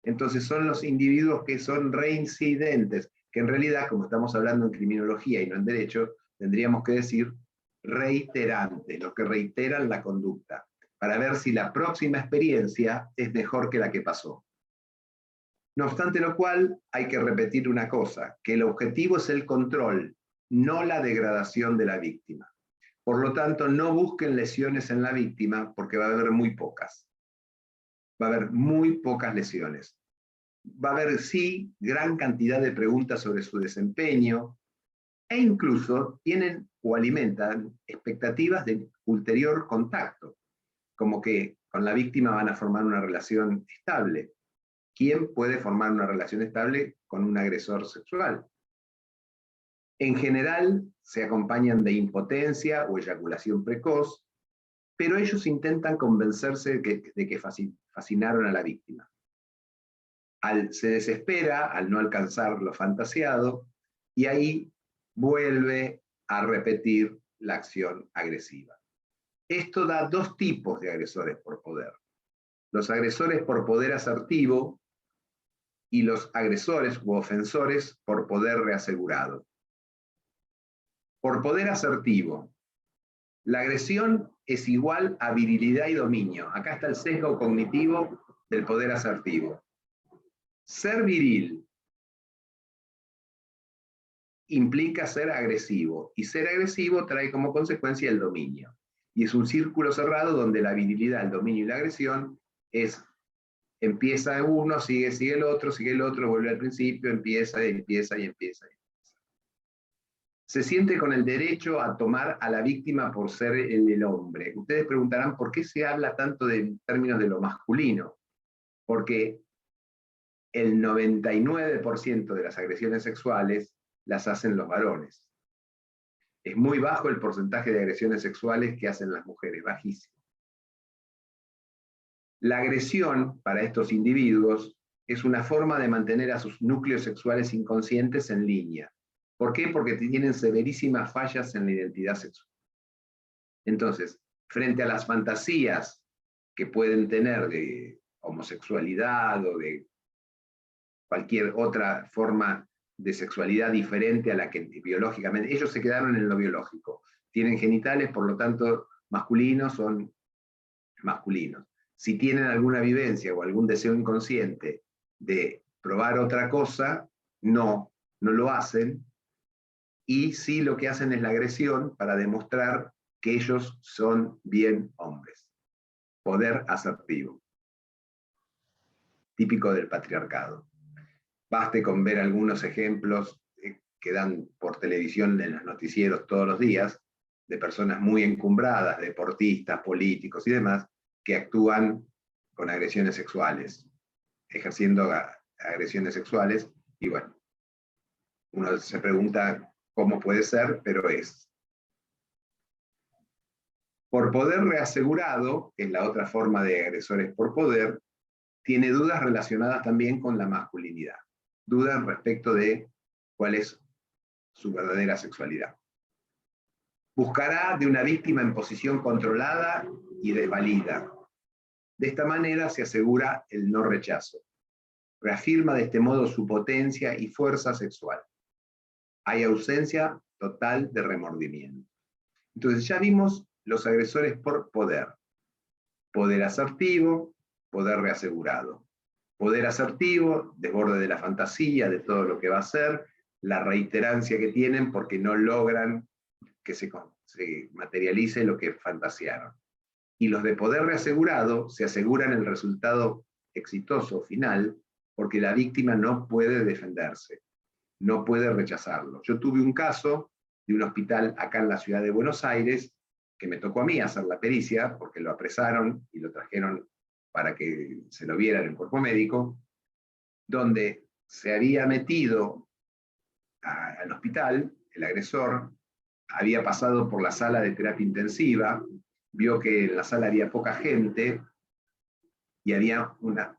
Entonces son los individuos que son reincidentes, que en realidad, como estamos hablando en criminología y no en derecho, tendríamos que decir reiterantes, los que reiteran la conducta, para ver si la próxima experiencia es mejor que la que pasó. No obstante lo cual, hay que repetir una cosa, que el objetivo es el control, no la degradación de la víctima. Por lo tanto, no busquen lesiones en la víctima, porque va a haber muy pocas. va a haber muy pocas lesiones. Va a haber, sí, gran cantidad de preguntas sobre su desempeño, e incluso tienen o alimentan expectativas de ulterior contacto, como que con la víctima van a formar una relación estable. ¿Quién puede formar una relación estable con un agresor sexual? En general, se acompañan de impotencia o eyaculación precoz, pero ellos intentan convencerse de que fascinaron a la víctima. Se desespera al no alcanzar lo fantaseado, y ahí vuelve a repetir la acción agresiva. Esto da dos tipos de agresores por poder. Los agresores por poder asertivo y los agresores u ofensores por poder reasegurado. Por poder asertivo, la agresión es igual a virilidad y dominio. Acá está el sesgo cognitivo del poder asertivo. Ser viril implica ser agresivo, y ser agresivo trae como consecuencia el dominio. Y es un círculo cerrado donde la virilidad, el dominio y la agresión empieza uno, sigue el otro, vuelve al principio, empieza. Se siente con el derecho a tomar a la víctima por ser el hombre. Ustedes preguntarán por qué se habla tanto en términos de lo masculino. Porque el 99% de las agresiones sexuales las hacen los varones. Es muy bajo el porcentaje de agresiones sexuales que hacen las mujeres, bajísimo. La agresión para estos individuos es una forma de mantener a sus núcleos sexuales inconscientes en línea. ¿Por qué? Porque tienen severísimas fallas en la identidad sexual. Entonces, frente a las fantasías que pueden tener de homosexualidad o de cualquier otra forma de sexualidad diferente a la que biológicamente, ellos se quedaron en lo biológico. Tienen genitales, por lo tanto, masculinos son masculinos. Si tienen alguna vivencia o algún deseo inconsciente de probar otra cosa, no lo hacen, y sí lo que hacen es la agresión para demostrar que ellos son bien hombres. Poder asertivo, típico del patriarcado. Baste con ver algunos ejemplos que dan por televisión en los noticieros todos los días, de personas muy encumbradas, deportistas, políticos y demás, que actúan con agresiones sexuales, ejerciendo agresiones sexuales, y bueno, uno se pregunta cómo puede ser, pero es. Por poder reasegurado, que es la otra forma de agresores por poder, tiene dudas relacionadas también con la masculinidad, dudas respecto de cuál es su verdadera sexualidad. Buscará de una víctima en posición controlada y desvalida. De esta manera se asegura el no rechazo. Reafirma de este modo su potencia y fuerza sexual. Hay ausencia total de remordimiento. Entonces ya vimos los agresores por poder. Poder asertivo, poder reasegurado. Poder asertivo, desborde de la fantasía, de todo lo que va a ser, la reiterancia que tienen porque no logran que se materialice lo que fantasearon. Y los de poder reasegurado se aseguran el resultado exitoso final porque la víctima no puede defenderse, no puede rechazarlo. Yo tuve un caso de un hospital acá en la ciudad de Buenos Aires que me tocó a mí hacer la pericia porque lo apresaron y lo trajeron para que se lo viera en el cuerpo médico, donde se había metido al hospital, el agresor había pasado por la sala de terapia intensiva, vio que en la sala había poca gente y había una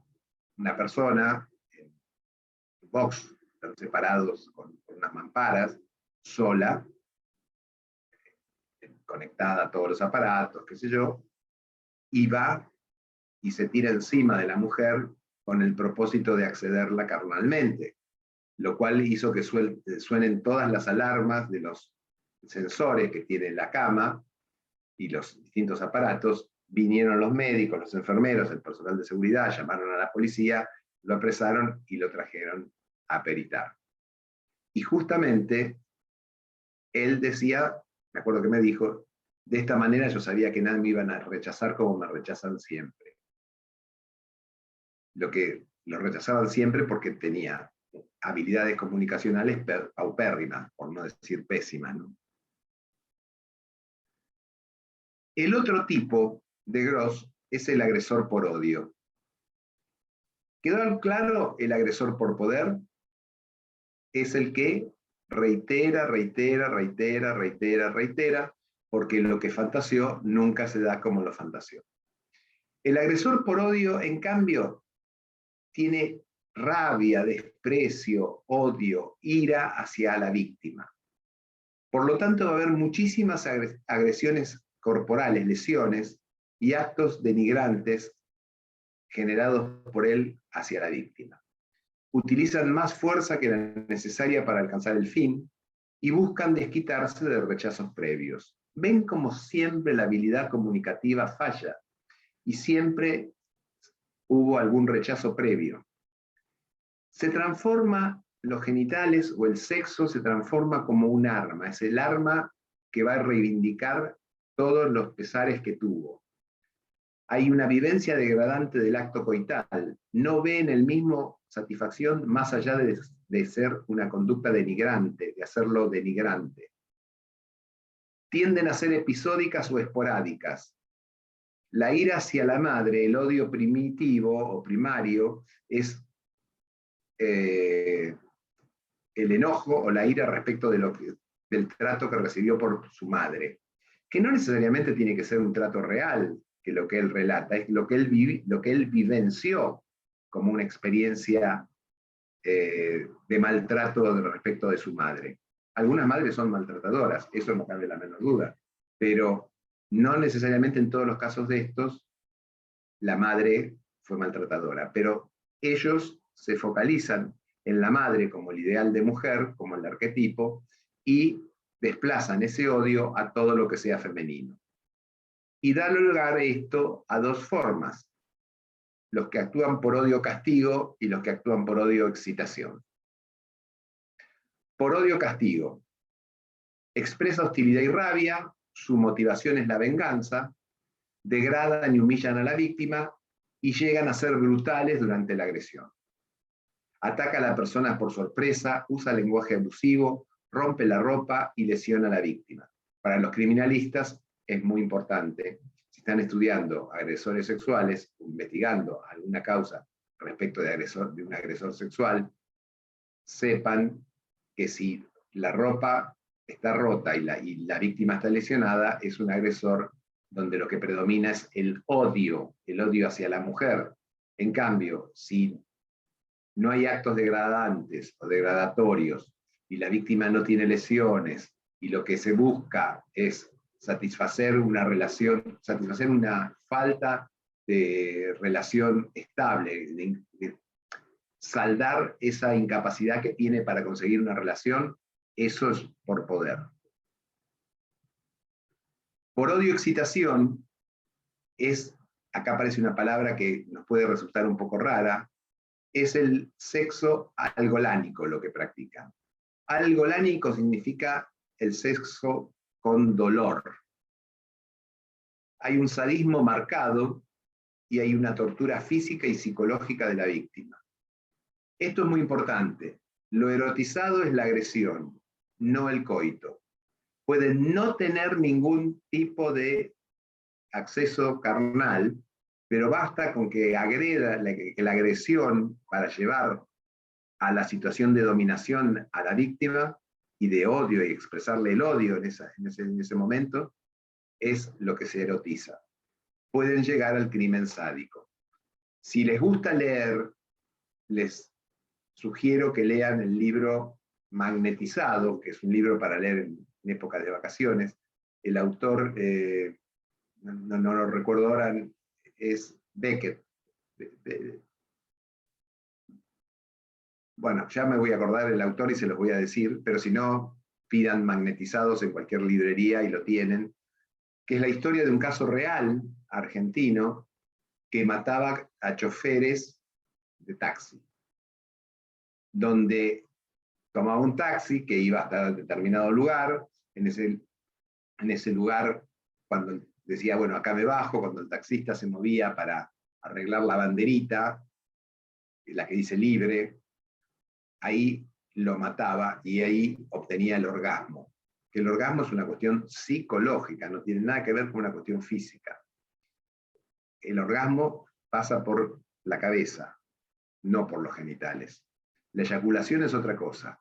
persona en box, separados con unas mamparas, sola, conectada a todos los aparatos, qué sé yo, y va y se tira encima de la mujer con el propósito de accederla carnalmente, lo cual hizo que suenen todas las alarmas de los sensores que tiene la cama y los distintos aparatos. Vinieron los médicos, los enfermeros, el personal de seguridad, llamaron a la policía, lo apresaron y lo trajeron a peritar. Y justamente él decía, me acuerdo que me dijo, de esta manera yo sabía que nadie me iban a rechazar como me rechazan siempre. lo que lo rechazaban siempre porque tenía habilidades comunicacionales paupérrimas, por no decir pésimas, ¿no? El otro tipo de Gross es el agresor por odio. ¿Quedó claro? El agresor por poder es el que reitera, porque lo que fantaseó nunca se da como lo fantaseó. El agresor por odio, en cambio, tiene rabia, desprecio, odio, ira hacia la víctima. Por lo tanto, va a haber muchísimas agresiones corporales, lesiones y actos denigrantes generados por él hacia la víctima. Utilizan más fuerza que la necesaria para alcanzar el fin y buscan desquitarse de rechazos previos. Ven como siempre la habilidad comunicativa falla y siempre hubo algún rechazo previo. Se transforma los genitales o el sexo se transforma como un arma, es el arma que va a reivindicar todos los pesares que tuvo. Hay una vivencia degradante del acto coital, no ve en el mismo satisfacción más allá de ser una conducta denigrante, de hacerlo denigrante. Tienden a ser episódicas o esporádicas. La ira hacia la madre, el odio primitivo o primario, es el enojo o la ira respecto del trato que recibió por su madre, que no necesariamente tiene que ser un trato real, que lo que él relata, es lo que él vivenció como una experiencia de maltrato respecto de su madre. Algunas madres son maltratadoras, eso no cabe la menor duda, pero no necesariamente en todos los casos de estos la madre fue maltratadora, pero ellos se focalizan en la madre como el ideal de mujer, como el arquetipo, y desplazan ese odio a todo lo que sea femenino. Y da lugar esto a dos formas: los que actúan por odio-castigo y los que actúan por odio-excitación. Por odio-castigo, expresa hostilidad y rabia, su motivación es la venganza, degradan y humillan a la víctima y llegan a ser brutales durante la agresión. Ataca a la persona por sorpresa, usa lenguaje abusivo, rompe la ropa y lesiona a la víctima. Para los criminalistas es muy importante, si están estudiando agresores sexuales, investigando alguna causa respecto de un agresor sexual, sepan que si la ropa está rota y la víctima está lesionada, es un agresor donde lo que predomina es el odio hacia la mujer. En cambio, si no hay actos degradantes o degradatorios y la víctima no tiene lesiones y lo que se busca es satisfacer una falta de relación estable, de saldar esa incapacidad que tiene para conseguir una relación, eso es por poder. Por odio-excitación acá aparece una palabra que nos puede resultar un poco rara, es el sexo algolánico lo que practican. Algolánico significa el sexo con dolor. Hay un sadismo marcado y hay una tortura física y psicológica de la víctima. Esto es muy importante. Lo erotizado es la agresión, no el coito. Pueden no tener ningún tipo de acceso carnal, pero basta con que agreda la agresión para llevar a la situación de dominación a la víctima y de odio y expresarle el odio en ese momento, es lo que se erotiza. Pueden llegar al crimen sádico. Si les gusta leer, les sugiero que lean el libro Magnetizado, que es un libro para leer en época de vacaciones. El autor, no lo recuerdo ahora, es Beckett. Bueno, ya me voy a acordar el autor y se los voy a decir, pero si no, pidan Magnetizados en cualquier librería y lo tienen, que es la historia de un caso real argentino que mataba a choferes de taxi, donde tomaba un taxi que iba hasta determinado lugar, en ese lugar, cuando decía, bueno, acá me bajo, cuando el taxista se movía para arreglar la banderita, la que dice libre, ahí lo mataba y ahí obtenía el orgasmo. Que el orgasmo es una cuestión psicológica, no tiene nada que ver con una cuestión física. El orgasmo pasa por la cabeza, no por los genitales. La eyaculación es otra cosa.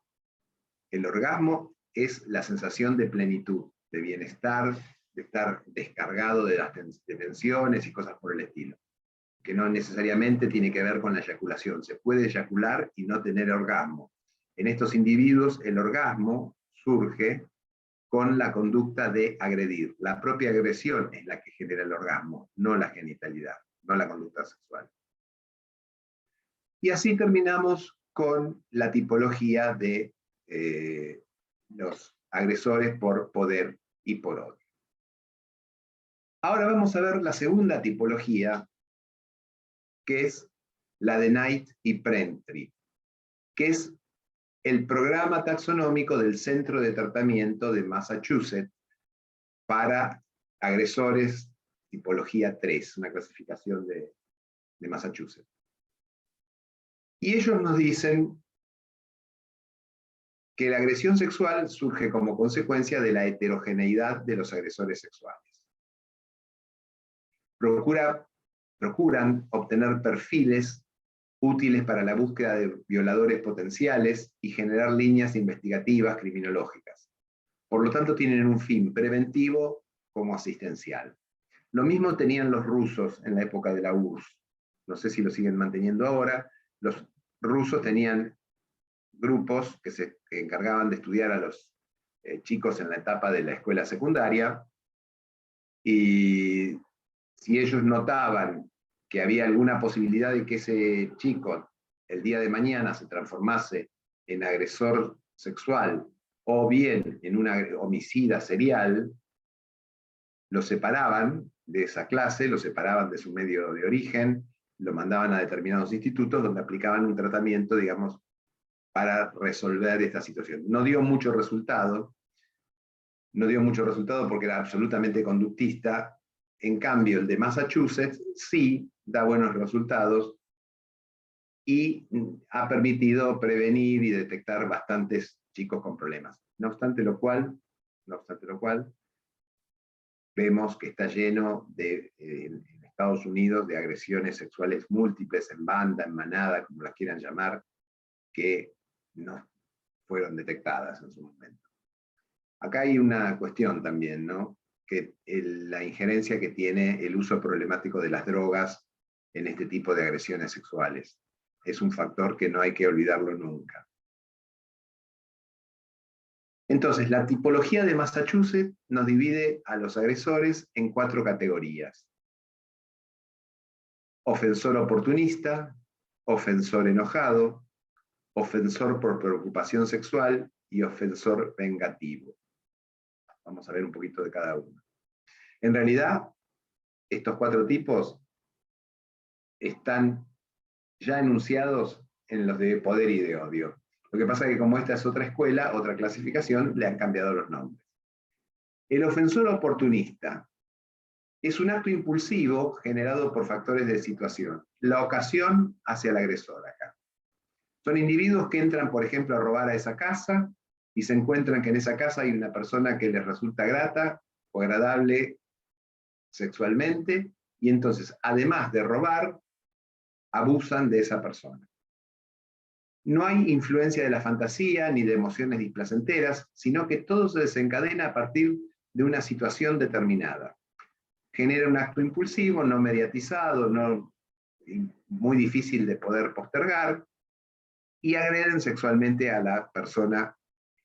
El orgasmo es la sensación de plenitud, de bienestar, de estar descargado de las tensiones y cosas por el estilo, que no necesariamente tiene que ver con la eyaculación. Se puede eyacular y no tener orgasmo. En estos individuos el orgasmo surge con la conducta de agredir. La propia agresión es la que genera el orgasmo, no la genitalidad, no la conducta sexual. Y así terminamos con la tipología de los agresores por poder y por odio. Ahora vamos a ver la segunda tipología, que es la de Knight y Prentry, que es el programa taxonómico del Centro de Tratamiento de Massachusetts para agresores tipología 3, una clasificación de Massachusetts. Y ellos nos dicen que la agresión sexual surge como consecuencia de la heterogeneidad de los agresores sexuales. Procuran obtener perfiles útiles para la búsqueda de violadores potenciales y generar líneas investigativas criminológicas. Por lo tanto, tienen un fin preventivo como asistencial. Lo mismo tenían los rusos en la época de la URSS. No sé si lo siguen manteniendo ahora. Los rusos tenían grupos que se encargaban de estudiar a los chicos en la etapa de la escuela secundaria, y si ellos notaban que había alguna posibilidad de que ese chico el día de mañana se transformase en agresor sexual o bien en un homicida serial, lo separaban de esa clase, lo separaban de su medio de origen, lo mandaban a determinados institutos donde aplicaban un tratamiento, digamos, para resolver esta situación. No dio mucho resultado porque era absolutamente conductista. En cambio, el de Massachusetts sí da buenos resultados y ha permitido prevenir y detectar bastantes chicos con problemas. No obstante lo cual, vemos que está lleno en Estados Unidos de agresiones sexuales múltiples, en banda, en manada, como las quieran llamar, que no fueron detectadas en su momento. Acá hay una cuestión también, ¿no? Que la injerencia que tiene el uso problemático de las drogas en este tipo de agresiones sexuales. Es un factor que no hay que olvidarlo nunca. Entonces, la tipología de Massachusetts nos divide a los agresores en 4 categorías. Ofensor oportunista, ofensor enojado, ofensor por preocupación sexual y ofensor vengativo. Vamos a ver un poquito de cada uno. En realidad, estos 4 tipos están ya enunciados en los de poder y de odio. Lo que pasa es que como esta es otra escuela, otra clasificación, le han cambiado los nombres. El ofensor oportunista es un acto impulsivo generado por factores de situación. La ocasión hacia el agresor acá. Son individuos que entran, por ejemplo, a robar a esa casa y se encuentran que en esa casa hay una persona que les resulta grata o agradable sexualmente, y entonces, además de robar, abusan de esa persona. No hay influencia de la fantasía ni de emociones displacenteras, sino que todo se desencadena a partir de una situación determinada. Genera un acto impulsivo, no mediatizado, muy difícil de poder postergar, y agreden sexualmente a la persona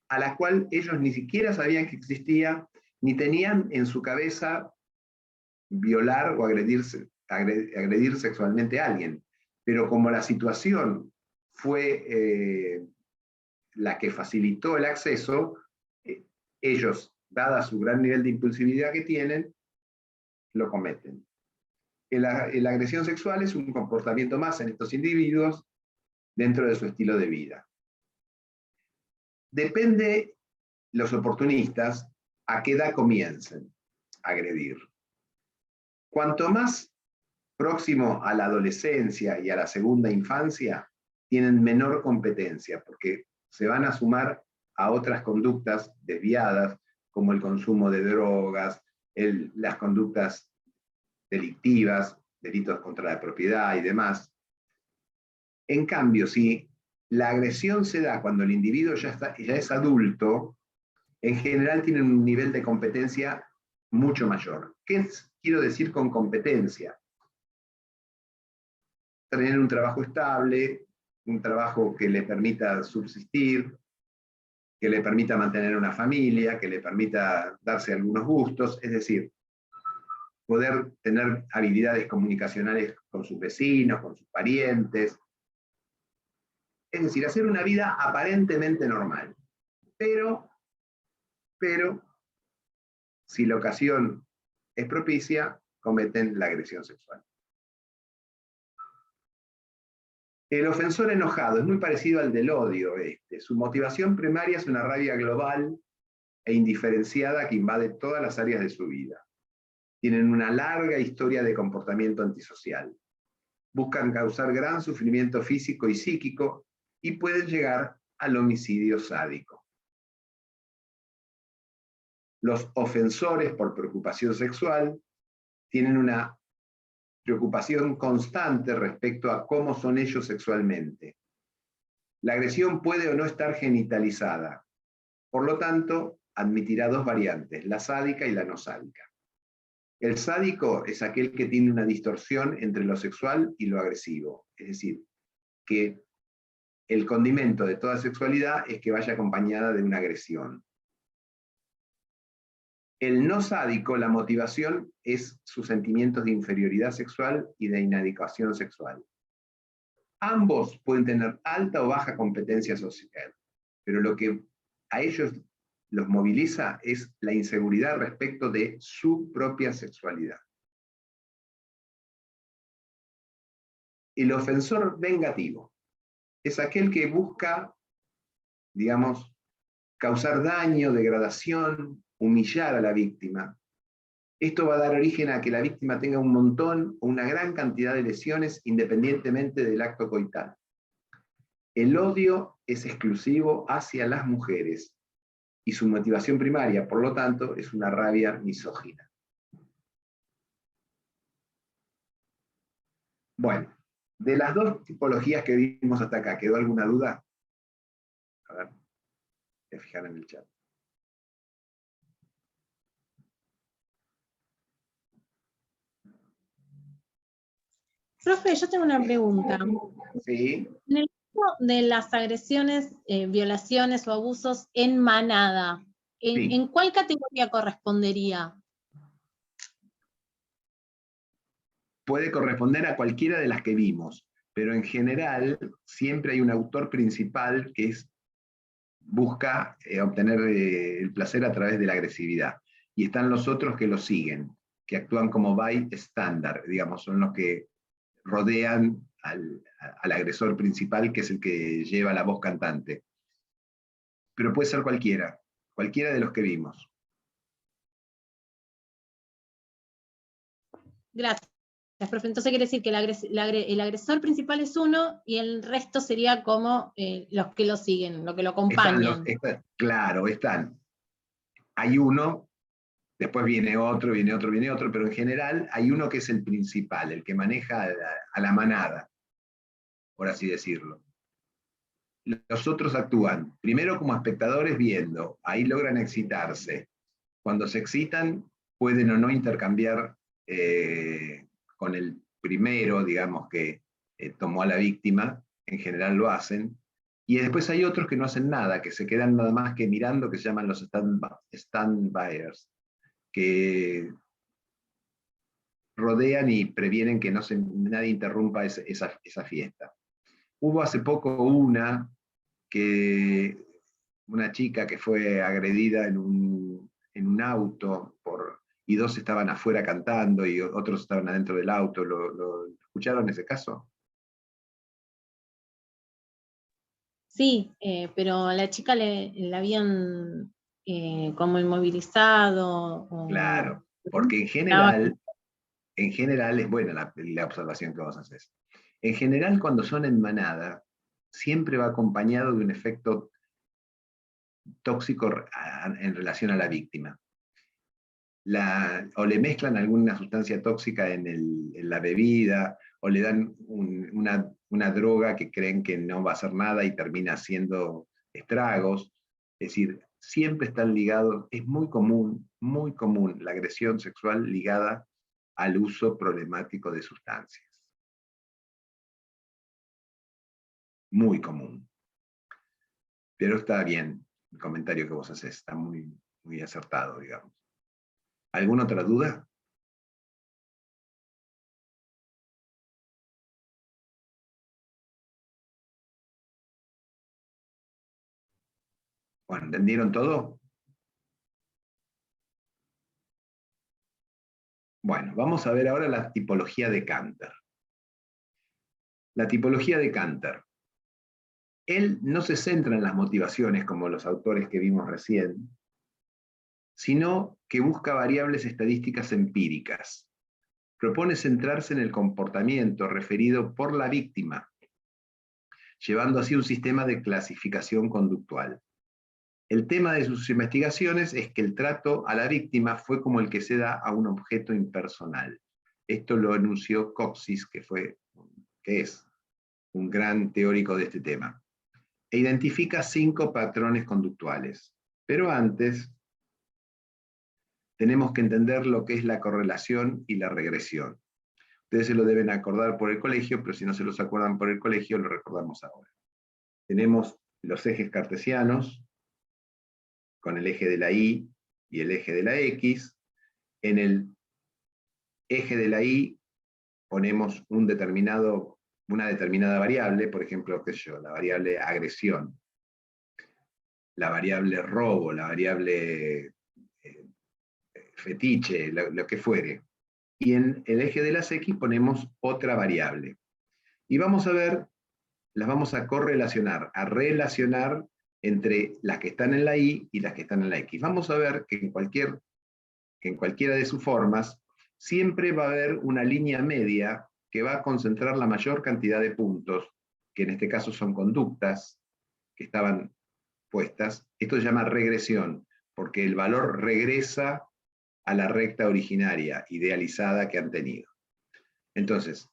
a la cual ellos ni siquiera sabían que existía, ni tenían en su cabeza violar o agredir sexualmente a alguien. Pero como la situación fue la que facilitó el acceso, ellos, dada su gran nivel de impulsividad que tienen, lo cometen. La agresión sexual es un comportamiento más en estos individuos dentro de su estilo de vida. Depende los oportunistas a qué edad comiencen a agredir. Cuanto más próximo a la adolescencia y a la segunda infancia, tienen menor competencia, porque se van a sumar a otras conductas desviadas, como el consumo de drogas, las conductas delictivas, delitos contra la propiedad y demás. En cambio, si la agresión se da cuando el individuo ya es adulto, en general tienen un nivel de competencia mucho mayor. ¿Qué quiero decir con competencia? Tener un trabajo estable, un trabajo que le permita subsistir, que le permita mantener una familia, que le permita darse algunos gustos, es decir, poder tener habilidades comunicacionales con sus vecinos, con sus parientes, es decir, hacer una vida aparentemente normal. Pero, si la ocasión es propicia, cometen la agresión sexual. El ofensor enojado es muy parecido al del odio. Su motivación primaria es una rabia global e indiferenciada que invade todas las áreas de su vida. Tienen una larga historia de comportamiento antisocial. Buscan causar gran sufrimiento físico y psíquico y pueden llegar al homicidio sádico. Los ofensores por preocupación sexual tienen una preocupación constante respecto a cómo son ellos sexualmente. La agresión puede o no estar genitalizada. Por lo tanto, admitirá dos variantes, la sádica y la no sádica. El sádico es aquel que tiene una distorsión entre lo sexual y lo agresivo. Es decir, que el condimento de toda sexualidad es que vaya acompañada de una agresión. El no sádico, la motivación es sus sentimientos de inferioridad sexual y de inadecuación sexual. Ambos pueden tener alta o baja competencia social, pero lo que a ellos los moviliza es la inseguridad respecto de su propia sexualidad. El ofensor vengativo es aquel que busca, digamos, causar daño, degradación, humillar a la víctima. Esto va a dar origen a que la víctima tenga un montón o una gran cantidad de lesiones independientemente del acto coital. El odio es exclusivo hacia las mujeres y su motivación primaria, por lo tanto, es una rabia misógina. Bueno, de las dos tipologías que vimos hasta acá, ¿quedó alguna duda? A ver, voy a fijar en el chat. Profe, yo tengo una pregunta. Sí. En el caso de las agresiones, violaciones o abusos en manada, Sí. ¿en cuál categoría correspondería? Puede corresponder a cualquiera de las que vimos, pero en general siempre hay un autor principal que busca obtener el placer a través de la agresividad. Y están los otros que lo siguen, que actúan como bystander, digamos, son los que rodean al agresor principal, que es el que lleva la voz cantante. Pero puede ser cualquiera de los que vimos. Gracias, profe. Entonces quiere decir que el agresor principal es uno y el resto sería como los que lo siguen, los que lo acompañan. Claro, están. Hay uno, después viene otro, pero en general hay uno que es el principal, el que maneja a la manada, por así decirlo. Los otros actúan, primero como espectadores viendo, ahí logran excitarse. Cuando se excitan, pueden o no intercambiar con el primero, digamos, que tomó a la víctima, en general lo hacen, y después hay otros que no hacen nada, que se quedan nada más que mirando, que se llaman los stand-byers, que rodean y previenen que nadie interrumpa esa fiesta. Hubo hace poco una chica que fue agredida en un auto y dos estaban afuera cantando y otros estaban adentro del auto. ¿Lo escucharon ese caso? Sí, pero a la chica la habían como inmovilizado. Claro, porque en general es buena la observación que vos haces. En general, cuando son en manada, siempre va acompañado de un efecto tóxico en relación a la víctima. O le mezclan alguna sustancia tóxica en la bebida, o le dan una droga que creen que no va a hacer nada y termina haciendo estragos. Es decir, siempre están ligados, es muy común la agresión sexual ligada al uso problemático de sustancias. Muy común. Pero está bien el comentario que vos haces, está muy, muy acertado, digamos. ¿Alguna otra duda? Bueno, ¿entendieron todo? Bueno, vamos a ver ahora la tipología de Cantor. La tipología de Cantor. Él no se centra en las motivaciones como los autores que vimos recién, sino que busca variables estadísticas empíricas. Propone centrarse en el comportamiento referido por la víctima, llevando así un sistema de clasificación conductual. El tema de sus investigaciones es que el trato a la víctima fue como el que se da a un objeto impersonal. Esto lo enunció Coxis, que es un gran teórico de este tema. E identifica 5 patrones conductuales. Pero antes, tenemos que entender lo que es la correlación y la regresión. Ustedes se lo deben acordar por el colegio, pero si no se los acuerdan por el colegio, lo recordamos ahora. Tenemos los ejes cartesianos, con el eje de la Y y el eje de la X. En el eje de la Y ponemos una determinada variable, por ejemplo, la variable agresión, la variable robo, la variable fetiche, lo que fuere. Y en el eje de las X ponemos otra variable. Y vamos a ver, las vamos a correlacionar, a relacionar entre las que están en la Y y las que están en la X. Vamos a ver que en cualquiera de sus formas siempre va a haber una línea media que va a concentrar la mayor cantidad de puntos, que en este caso son conductas que estaban puestas. Esto se llama regresión, porque el valor regresa a la recta originaria, idealizada que han tenido. Entonces,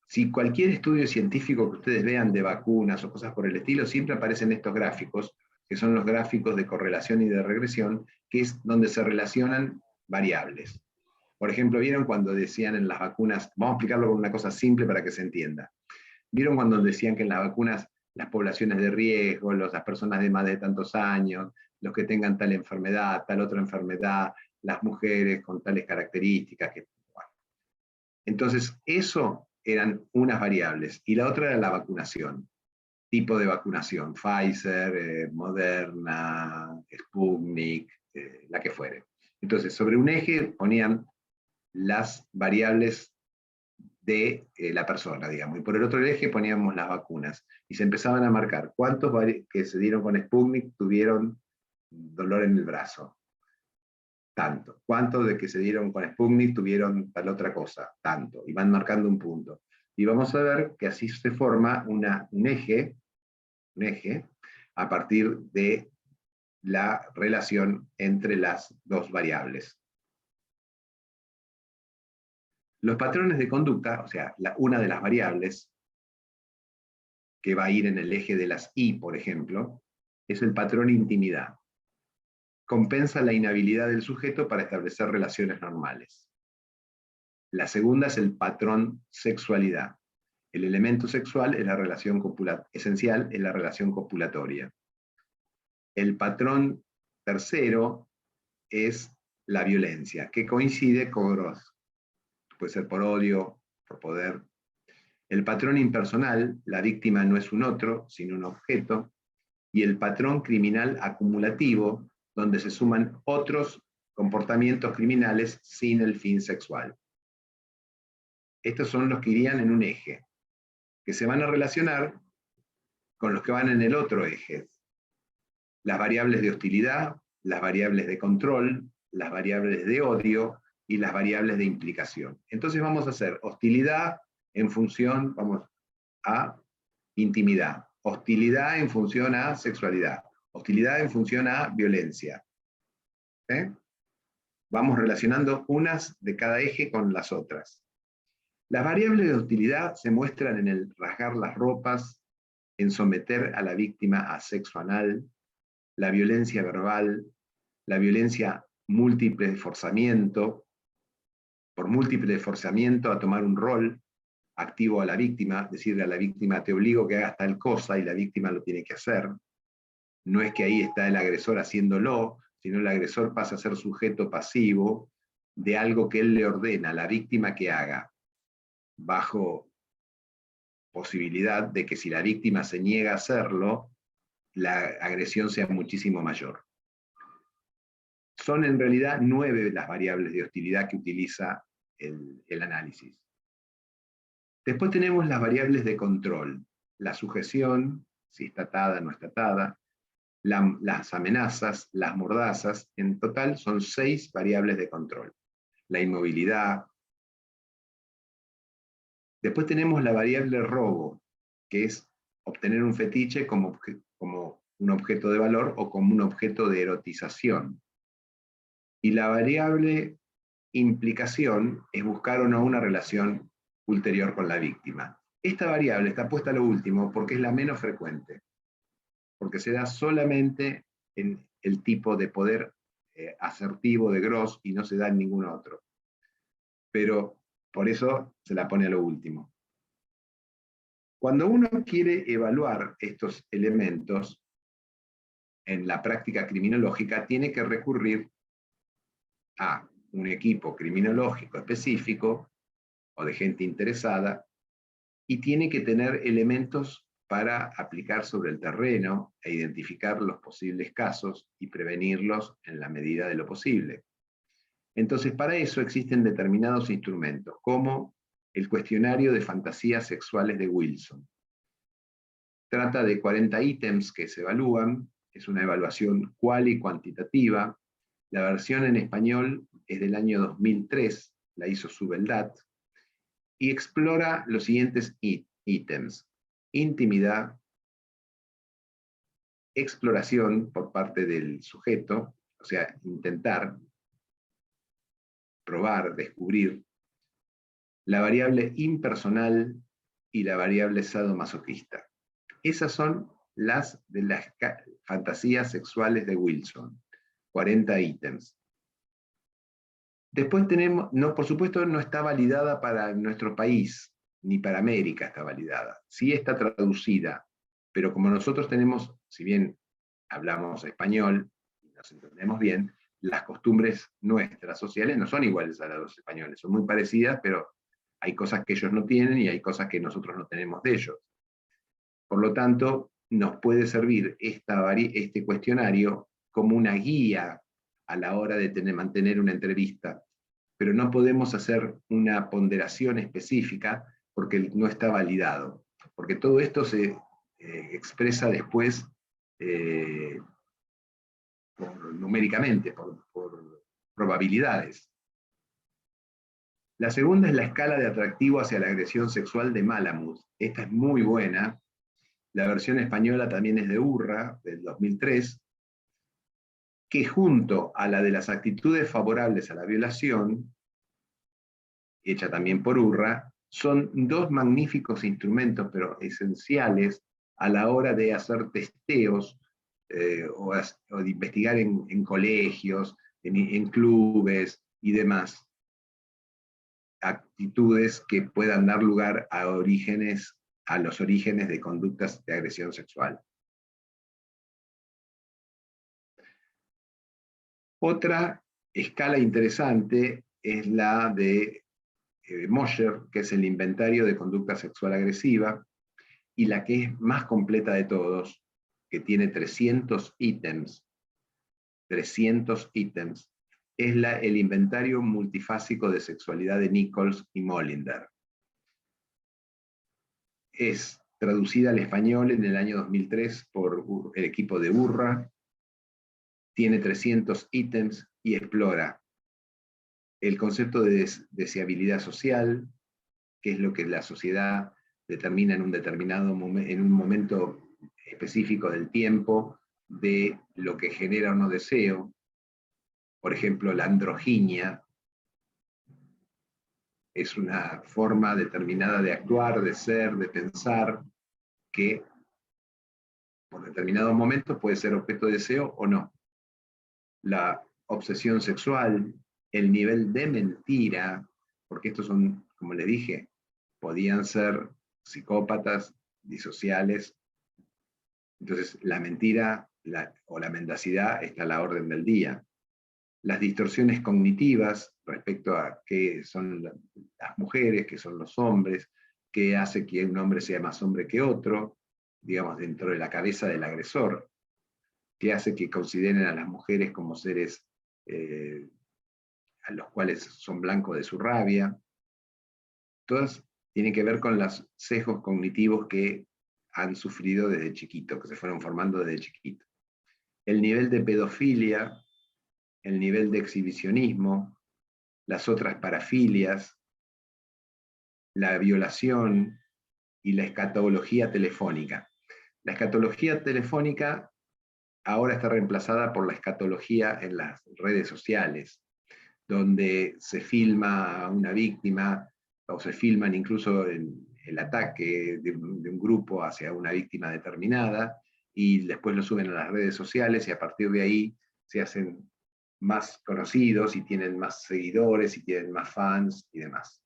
si cualquier estudio científico que ustedes vean de vacunas o cosas por el estilo, siempre aparecen estos gráficos, que son los gráficos de correlación y de regresión, que es donde se relacionan variables. Por ejemplo, ¿vieron cuando decían en las vacunas, vamos a explicarlo con una cosa simple para que se entienda? ¿Vieron cuando decían que en las vacunas las poblaciones de riesgo, las personas de más de tantos años, los que tengan tal enfermedad, tal otra enfermedad, las mujeres con tales características? Bueno. Entonces, eso eran unas variables, y la otra era la vacunación, tipo de vacunación, Pfizer, Moderna, Sputnik, la que fuere. Entonces, sobre un eje ponían las variables de la persona, digamos, y por el otro eje poníamos las vacunas, y se empezaban a marcar cuántos que se dieron con Sputnik tuvieron dolor en el brazo, tanto. ¿Cuántos de que se dieron con Sputnik tuvieron tal otra cosa? Tanto. Y van marcando un punto. Y vamos a ver que así se forma un eje a partir de la relación entre las dos variables. Los patrones de conducta, o sea, una de las variables que va a ir en el eje de las Y, por ejemplo, es el patrón intimidad. Compensa la inhabilidad del sujeto para establecer relaciones normales. La segunda es el patrón sexualidad. El elemento sexual es la relación esencial, es la relación copulatoria. El patrón tercero es la violencia, que coincide con, puede ser por odio, por poder. El patrón impersonal, la víctima no es un otro, sino un objeto. Y el patrón criminal acumulativo, donde se suman otros comportamientos criminales sin el fin sexual. Estos son los que irían en un eje, que se van a relacionar con los que van en el otro eje. Las variables de hostilidad, las variables de control, las variables de odio y las variables de implicación. Entonces vamos a hacer hostilidad en función, vamos a intimidad. Hostilidad en función a sexualidad. Hostilidad en función a violencia. ¿Eh? Vamos relacionando unas de cada eje con las otras. Las variables de hostilidad se muestran en el rasgar las ropas, en someter a la víctima a sexo anal, la violencia verbal, la violencia múltiple de forzamiento, por múltiple de forzamiento a tomar un rol activo a la víctima, decirle a la víctima, te obligo que hagas tal cosa, y la víctima lo tiene que hacer. No es que ahí está el agresor haciéndolo, sino el agresor pasa a ser sujeto pasivo de algo que él le ordena a la víctima que haga, bajo posibilidad de que si la víctima se niega a hacerlo, la agresión sea muchísimo mayor. Son en realidad 9 las variables de hostilidad que utiliza el análisis. Después tenemos las variables de control, la sujeción, si está atada o no está atada, las amenazas, las mordazas. En total son 6 variables de control. La inmovilidad. Después tenemos la variable robo, que es obtener un fetiche como un objeto de valor o como un objeto de erotización. Y la variable implicación es buscar o no una relación ulterior con la víctima. Esta variable está puesta a lo último porque es la menos frecuente, porque se da solamente en el tipo de poder asertivo de Gross y no se da en ningún otro. Pero por eso se la pone a lo último. Cuando uno quiere evaluar estos elementos en la práctica criminológica, tiene que recurrir a un equipo criminológico específico o de gente interesada, y tiene que tener elementos para aplicar sobre el terreno e identificar los posibles casos y prevenirlos en la medida de lo posible. Entonces, para eso existen determinados instrumentos, como el cuestionario de fantasías sexuales de Wilson. Trata de 40 ítems que se evalúan, es una evaluación cual y cuantitativa. La versión en español es del año 2003, la hizo Subeldat, y explora los siguientes ítems: intimidad, exploración por parte del sujeto, o sea, intentar, probar, descubrir, la variable impersonal y la variable sadomasoquista. Esas son las de las fantasías sexuales de Wilson, 40 ítems. Después tenemos, por supuesto no está validada para nuestro país, ni para América está validada. Sí está traducida, pero como nosotros tenemos, si bien hablamos español y nos entendemos bien, las costumbres nuestras sociales no son iguales a las de los españoles, son muy parecidas, pero hay cosas que ellos no tienen y hay cosas que nosotros no tenemos de ellos. Por lo tanto, nos puede servir este cuestionario como una guía a la hora de mantener una entrevista, pero no podemos hacer una ponderación específica porque no está validado, porque todo esto se expresa después numéricamente, por probabilidades. La segunda es la escala de atractivo hacia la agresión sexual de Malamud. Esta es muy buena. La versión española también es de Urra, del 2003, que junto a la de las actitudes favorables a la violación, hecha también por Urra, son 2 magníficos instrumentos, pero esenciales a la hora de hacer testeos o de investigar en colegios, en clubes y demás, actitudes que puedan dar lugar a los orígenes de conductas de agresión sexual. Otra escala interesante es la de Mosher, que es el inventario de conducta sexual agresiva, y la que es más completa de todos, que tiene 300 ítems, es el inventario multifásico de sexualidad de Nichols y Molinder. Es traducida al español en el año 2003 por el equipo de Urra, tiene 300 ítems y explora el concepto de deseabilidad social, que es lo que la sociedad determina en un determinado en un momento específico del tiempo de lo que genera o no deseo. Por ejemplo, la androginia es una forma determinada de actuar, de ser, de pensar, que por determinados momentos puede ser objeto de deseo o no. La obsesión sexual, el nivel de mentira, porque estos son, como le dije, podían ser psicópatas, disociales. Entonces, la mentira o la mendacidad está a la orden del día. Las distorsiones cognitivas respecto a qué son las mujeres, qué son los hombres, qué hace que un hombre sea más hombre que otro, digamos, dentro de la cabeza del agresor, qué hace que consideren a las mujeres como seres a los cuales son blancos de su rabia. Todas tienen que ver con los sesgos cognitivos que han sufrido desde chiquito, que se fueron formando desde chiquito. El nivel de pedofilia, el nivel de exhibicionismo, las otras parafilias, la violación y la escatología telefónica. La escatología telefónica ahora está reemplazada por la escatología en las redes sociales, donde se filma a una víctima, o se filman incluso el ataque de un grupo hacia una víctima determinada, y después lo suben a las redes sociales, y a partir de ahí se hacen más conocidos, y tienen más seguidores, y tienen más fans, y demás.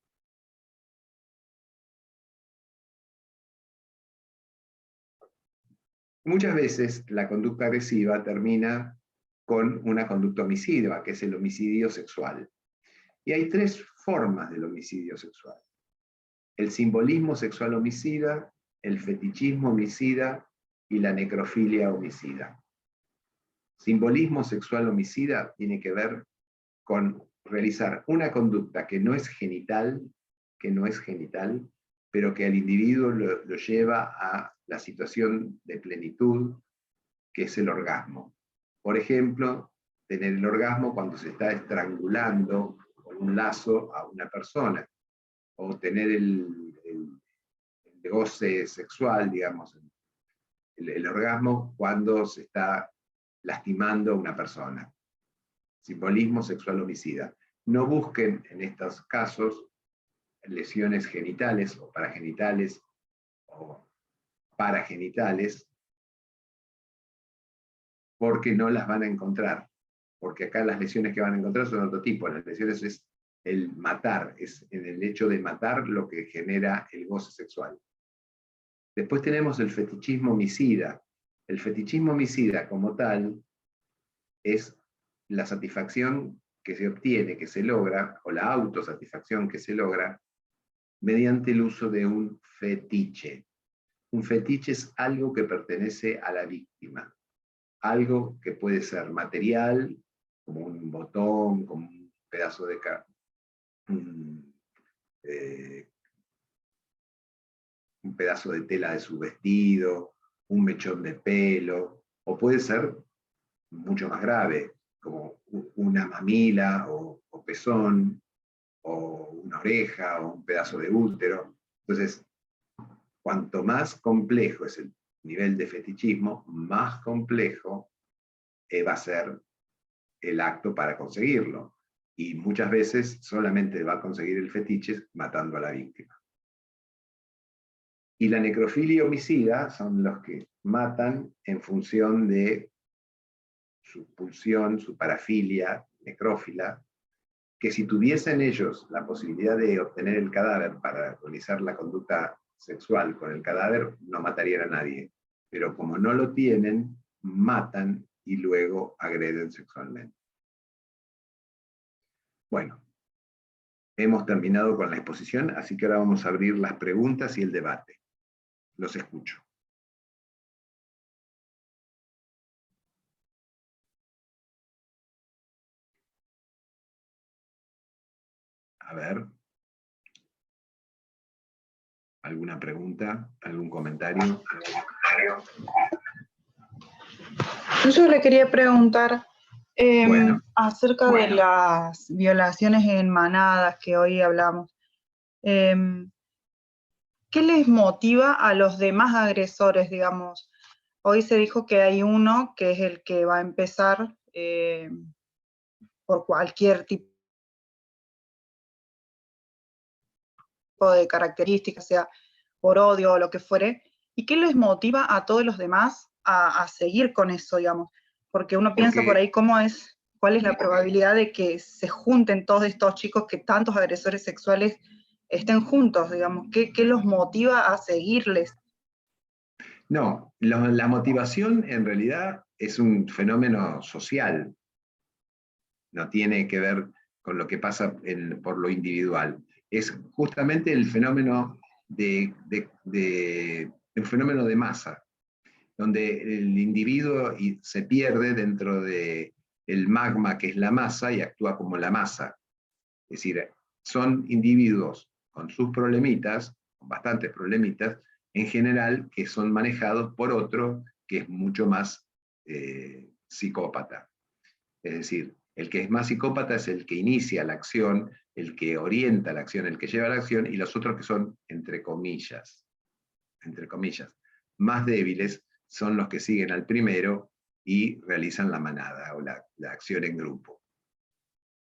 Muchas veces la conducta agresiva termina con una conducta homicida, que es el homicidio sexual. Y hay tres formas del homicidio sexual: el simbolismo sexual homicida, el fetichismo homicida y la necrofilia homicida. Simbolismo sexual homicida tiene que ver con realizar una conducta que no es genital, pero que al individuo lo lleva a la situación de plenitud, que es el orgasmo. Por ejemplo, tener el orgasmo cuando se está estrangulando con un lazo a una persona, o tener el goce sexual, digamos, el orgasmo cuando se está lastimando a una persona. Simbolismo sexual homicida. No busquen en estos casos lesiones genitales o paragenitales o paragenitales, porque no las van a encontrar. Porque acá las lesiones que van a encontrar son otro tipo. Las lesiones es el matar, es en el hecho de matar lo que genera el goce sexual. Después tenemos el fetichismo homicida. El fetichismo homicida como tal es la satisfacción que se obtiene, que se logra, o la autosatisfacción que se logra mediante el uso de un fetiche. Un fetiche es algo que pertenece a la víctima. Algo que puede ser material, como un botón, como un pedazo de un pedazo de tela de su vestido, un mechón de pelo, o puede ser mucho más grave, como una mamila o pezón, o una oreja, o un pedazo de útero. Entonces, cuanto más complejo es el nivel de fetichismo, más complejo va a ser el acto para conseguirlo. Y muchas veces solamente va a conseguir el fetiche matando a la víctima. Y la necrofilia homicida son los que matan en función de su pulsión, su parafilia necrófila, que si tuviesen ellos la posibilidad de obtener el cadáver para realizar la conducta sexual con el cadáver, no matarían a nadie. Pero como no lo tienen, matan y luego agreden sexualmente. Bueno, hemos terminado con la exposición, así que ahora vamos a abrir las preguntas y el debate. Los escucho. A ver. ¿Alguna pregunta? ¿Algún comentario? Yo le quería preguntar acerca de las violaciones en manadas que hoy hablamos. ¿qué les motiva a los demás agresores, digamos? Hoy se dijo que hay uno que es el que va a empezar por cualquier tipo de características, sea por odio o lo que fuere, ¿y qué les motiva a todos los demás a seguir con eso, digamos? Porque uno piensa por ahí cuál es la probabilidad de que se junten todos estos chicos que tantos agresores sexuales estén juntos, digamos, ¿qué los motiva a seguirles? No, la motivación en realidad es un fenómeno social, no tiene que ver con lo que pasa por lo individual. Es justamente el fenómeno un fenómeno de masa, donde el individuo se pierde dentro del magma que es la masa y actúa como la masa. Es decir, son individuos con sus problemitas, con bastantes problemitas, en general, que son manejados por otro que es mucho más psicópata. Es decir, el que es más psicópata es el que inicia la acción, el que orienta la acción, el que lleva la acción, y los otros que son, entre comillas, más débiles, son los que siguen al primero y realizan la manada o la acción en grupo.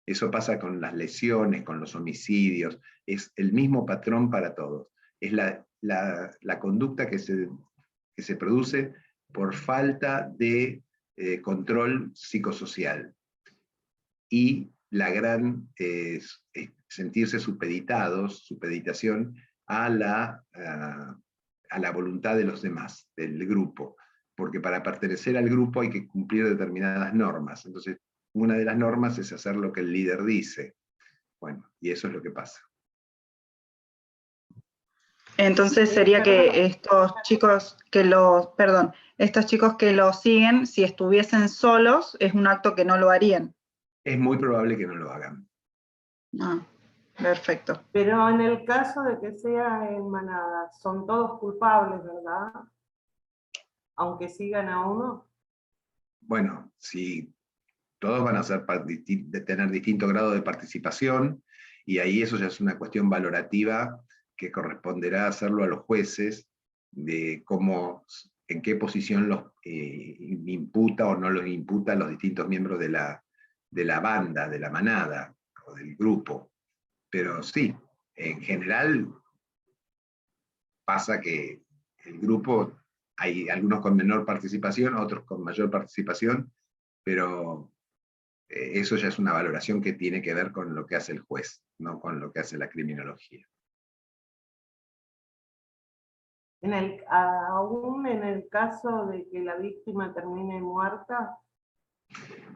Eso pasa con las lesiones, con los homicidios, es el mismo patrón para todos. Es la conducta que se produce por falta de control psicosocial. Y la gran sentirse supeditación a la voluntad de los demás, del grupo. Porque para pertenecer al grupo hay que cumplir determinadas normas. Entonces, una de las normas es hacer lo que el líder dice. Bueno, y eso es lo que pasa. Entonces sería que estos chicos que los siguen, si estuviesen solos, es un acto que no lo harían. Es muy probable que no lo hagan. Ah, perfecto. Pero en el caso de que sea en manada, son todos culpables, ¿verdad? Aunque sigan a uno. Bueno, si todos van a tener distinto grado de participación, y ahí eso ya es una cuestión valorativa que corresponderá hacerlo a los jueces, de cómo, en qué posición los imputa o no los imputa a los distintos miembros de la banda, de la manada, o del grupo. Pero sí, en general pasa que el grupo, hay algunos con menor participación, otros con mayor participación, pero eso ya es una valoración que tiene que ver con lo que hace el juez, no con lo que hace la criminología. Aún en el caso de que la víctima termine muerta.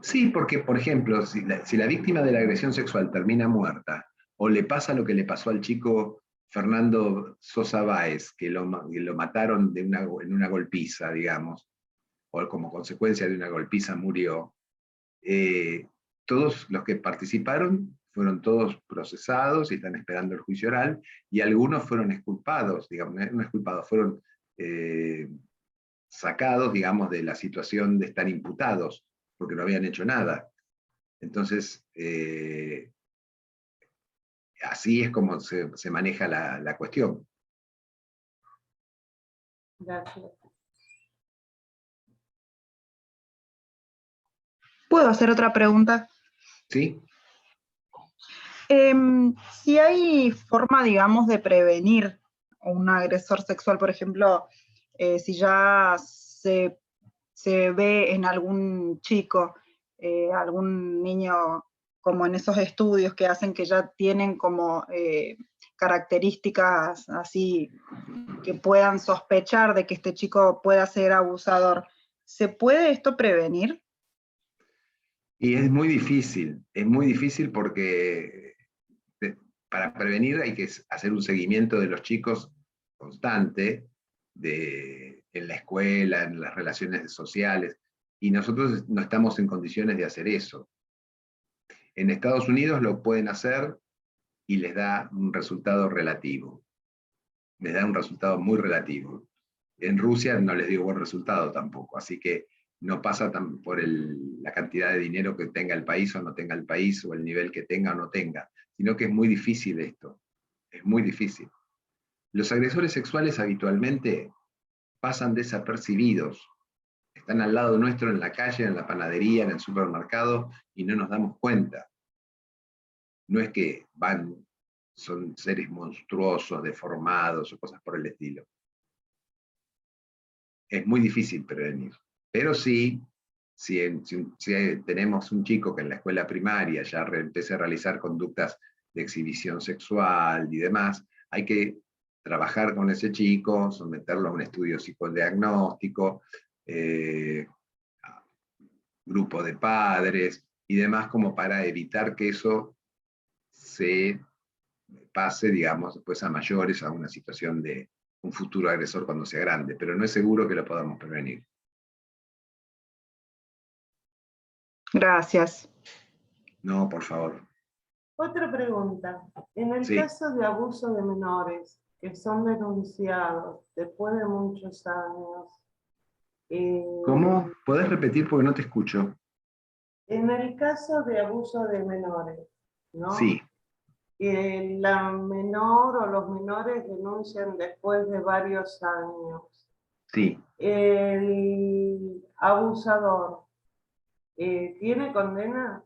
Sí, porque, por ejemplo, si la víctima de la agresión sexual termina muerta, o le pasa lo que le pasó al chico Fernando Sosa Báez, que lo mataron en una golpiza, digamos, o como consecuencia de una golpiza murió, todos los que participaron fueron todos procesados y están esperando el juicio oral, y algunos fueron exculpados, digamos, no exculpados, fueron sacados, digamos, de la situación de estar imputados, porque no habían hecho nada. Entonces, así es como se maneja la cuestión. Gracias. ¿Puedo hacer otra pregunta? ¿Sí? Si hay forma, digamos, de prevenir un agresor sexual, por ejemplo, si ya se ve en algún chico, algún niño, como en esos estudios que hacen que ya tienen como características así que puedan sospechar de que este chico pueda ser abusador, ¿se puede esto prevenir? Y es muy difícil porque para prevenir hay que hacer un seguimiento de los chicos constante, en la escuela, en las relaciones sociales, y nosotros no estamos en condiciones de hacer eso. En Estados Unidos lo pueden hacer y les da un resultado relativo. Les da un resultado muy relativo. En Rusia no les dio buen resultado tampoco, así que no pasa por la cantidad de dinero que tenga el país o no tenga el país, o el nivel que tenga o no tenga, sino que es muy difícil esto, es muy difícil. Los agresores sexuales habitualmente pasan desapercibidos. Están al lado nuestro en la calle, en la panadería, en el supermercado, y no nos damos cuenta. No es que son seres monstruosos, deformados o cosas por el estilo. Es muy difícil prevenir. Pero sí, si tenemos un chico que en la escuela primaria ya empiece a realizar conductas de exhibición sexual y demás, hay que trabajar con ese chico, someterlo a un estudio psicodiagnóstico, grupo de padres y demás, como para evitar que eso se pase, digamos, después a mayores, a una situación de un futuro agresor cuando sea grande, pero no es seguro que lo podamos prevenir. Gracias. No, por favor. Otra pregunta. En el Sí. caso de abuso de menores que son denunciados después de muchos años, ¿Cómo? ¿Podés repetir porque no te escucho? en el caso de abuso de menores, ¿no? Sí. Que la menor o los menores denuncian después de varios años. Sí. El abusador, ¿tiene condena?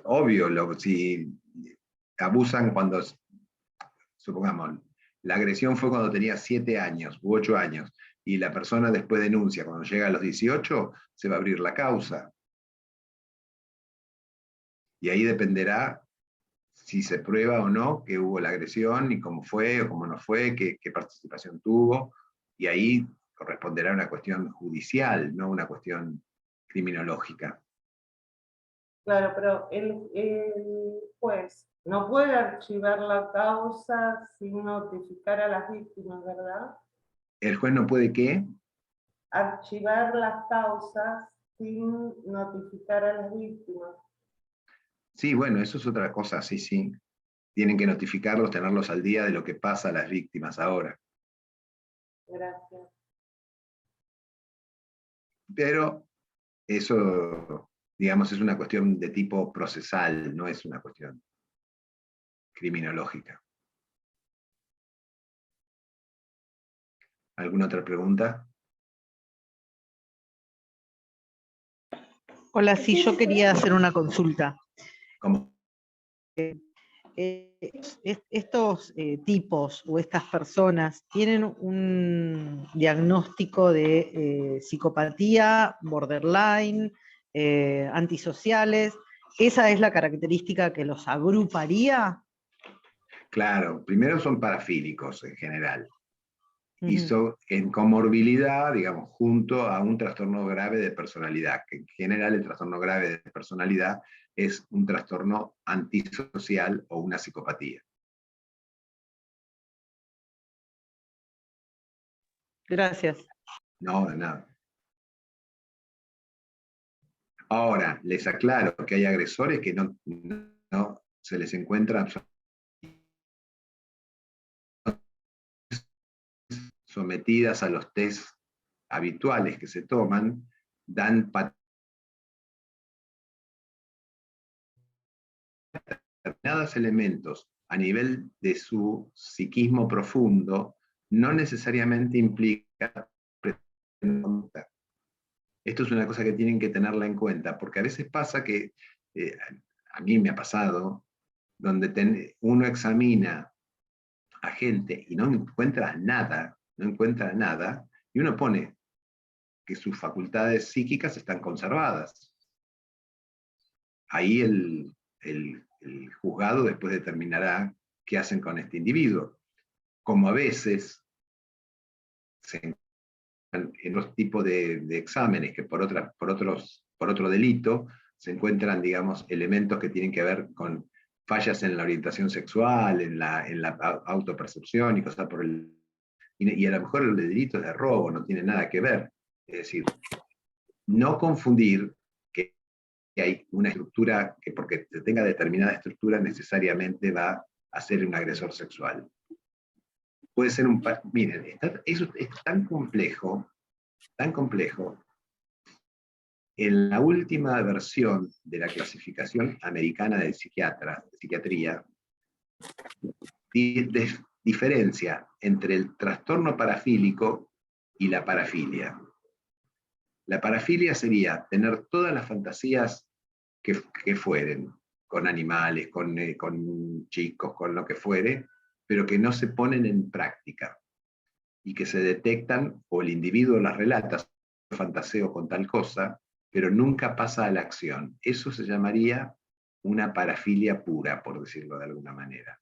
Obvio, si abusan cuando, supongamos, la agresión fue cuando tenía 7 años u 8 años, y la persona después denuncia, cuando llega a los 18, se va a abrir la causa. Y ahí dependerá si se prueba o no que hubo la agresión, y cómo fue o cómo no fue, qué participación tuvo, y ahí corresponderá a una cuestión judicial, no una cuestión criminológica. Claro, pero el juez no puede archivar la causa sin notificar a las víctimas, ¿verdad? ¿El juez no puede qué? Archivar las causas sin notificar a las víctimas. Sí, bueno, eso es otra cosa, sí, sí. Tienen que notificarlos, tenerlos al día de lo que pasa a las víctimas ahora. Gracias. Pero eso, digamos, es una cuestión de tipo procesal, no es una cuestión criminológica. ¿Alguna otra pregunta? Hola, sí, yo quería hacer una consulta. ¿Cómo? Estos tipos o estas personas tienen un diagnóstico de psicopatía, borderline, antisociales. ¿Esa es la característica que los agruparía? Claro, primero son parafílicos en general. Y Ujú. son en comorbilidad, digamos, junto a un trastorno grave de personalidad, que en general el trastorno grave de personalidad es un trastorno antisocial o una psicopatía. Gracias. No, de nada. Ahora, les aclaro que hay agresores que no se les encuentra sometidas a los test habituales que se toman, dan determinados elementos a nivel de su psiquismo profundo, no necesariamente implica conducta. Esto es una cosa que tienen que tenerla en cuenta, porque a veces pasa que, a mí me ha pasado, donde uno examina a gente y no encuentra nada, y uno pone que sus facultades psíquicas están conservadas. Ahí el juzgado después determinará qué hacen con este individuo. Como a veces se encuentran en los tipos de exámenes que por otro delito se encuentran, digamos, elementos que tienen que ver con fallas en la orientación sexual, en la autopercepción y cosas por el... Y a lo mejor el delito es de robo, no tiene nada que ver. Es decir, no confundir que hay una estructura que porque tenga determinada estructura necesariamente va a ser un agresor sexual. Puede ser un... Miren, eso es tan complejo, en la última versión de la clasificación americana de psiquiatría, diferencia entre el trastorno parafílico y la parafilia. La parafilia sería tener todas las fantasías que fueren, con animales, con chicos, con lo que fuere, pero que no se ponen en práctica y que se detectan, o el individuo las relata, fantaseo con tal cosa, pero nunca pasa a la acción. Eso se llamaría una parafilia pura, por decirlo de alguna manera.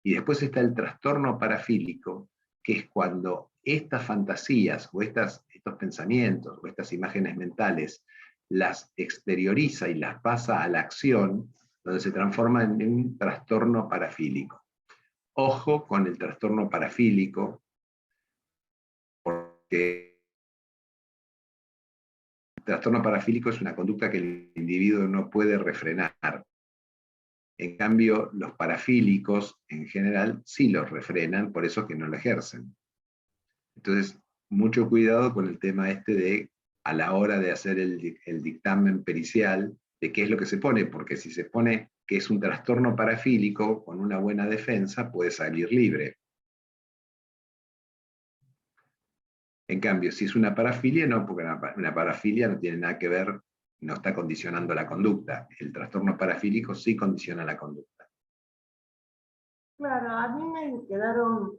Y después está el trastorno parafílico, que es cuando estas fantasías o estos pensamientos o estas imágenes mentales las exterioriza y las pasa a la acción, donde se transforma en un trastorno parafílico. Ojo con el trastorno parafílico, porque el trastorno parafílico es una conducta que el individuo no puede refrenar. En cambio, los parafílicos, en general, sí los refrenan, por eso es que no lo ejercen. Entonces, mucho cuidado con el tema de, a la hora de hacer el dictamen pericial, de qué es lo que se pone, porque si se pone que es un trastorno parafílico, con una buena defensa, puede salir libre. En cambio, si es una parafilia, no, porque una parafilia no tiene nada que ver, no está condicionando la conducta. El trastorno parafílico sí condiciona la conducta. Claro, a mí me quedaron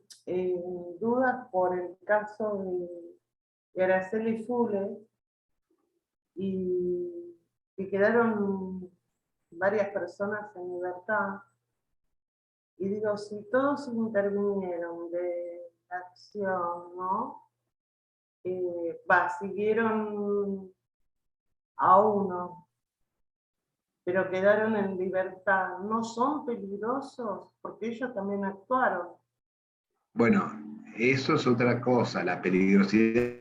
dudas por el caso de Araceli Fuller, y quedaron varias personas en libertad. Y digo, si todos intervinieron de la acción, ¿no? Siguieron a uno, pero quedaron en libertad, ¿no son peligrosos? Porque ellos también actuaron. Bueno, eso es otra cosa, la peligrosidad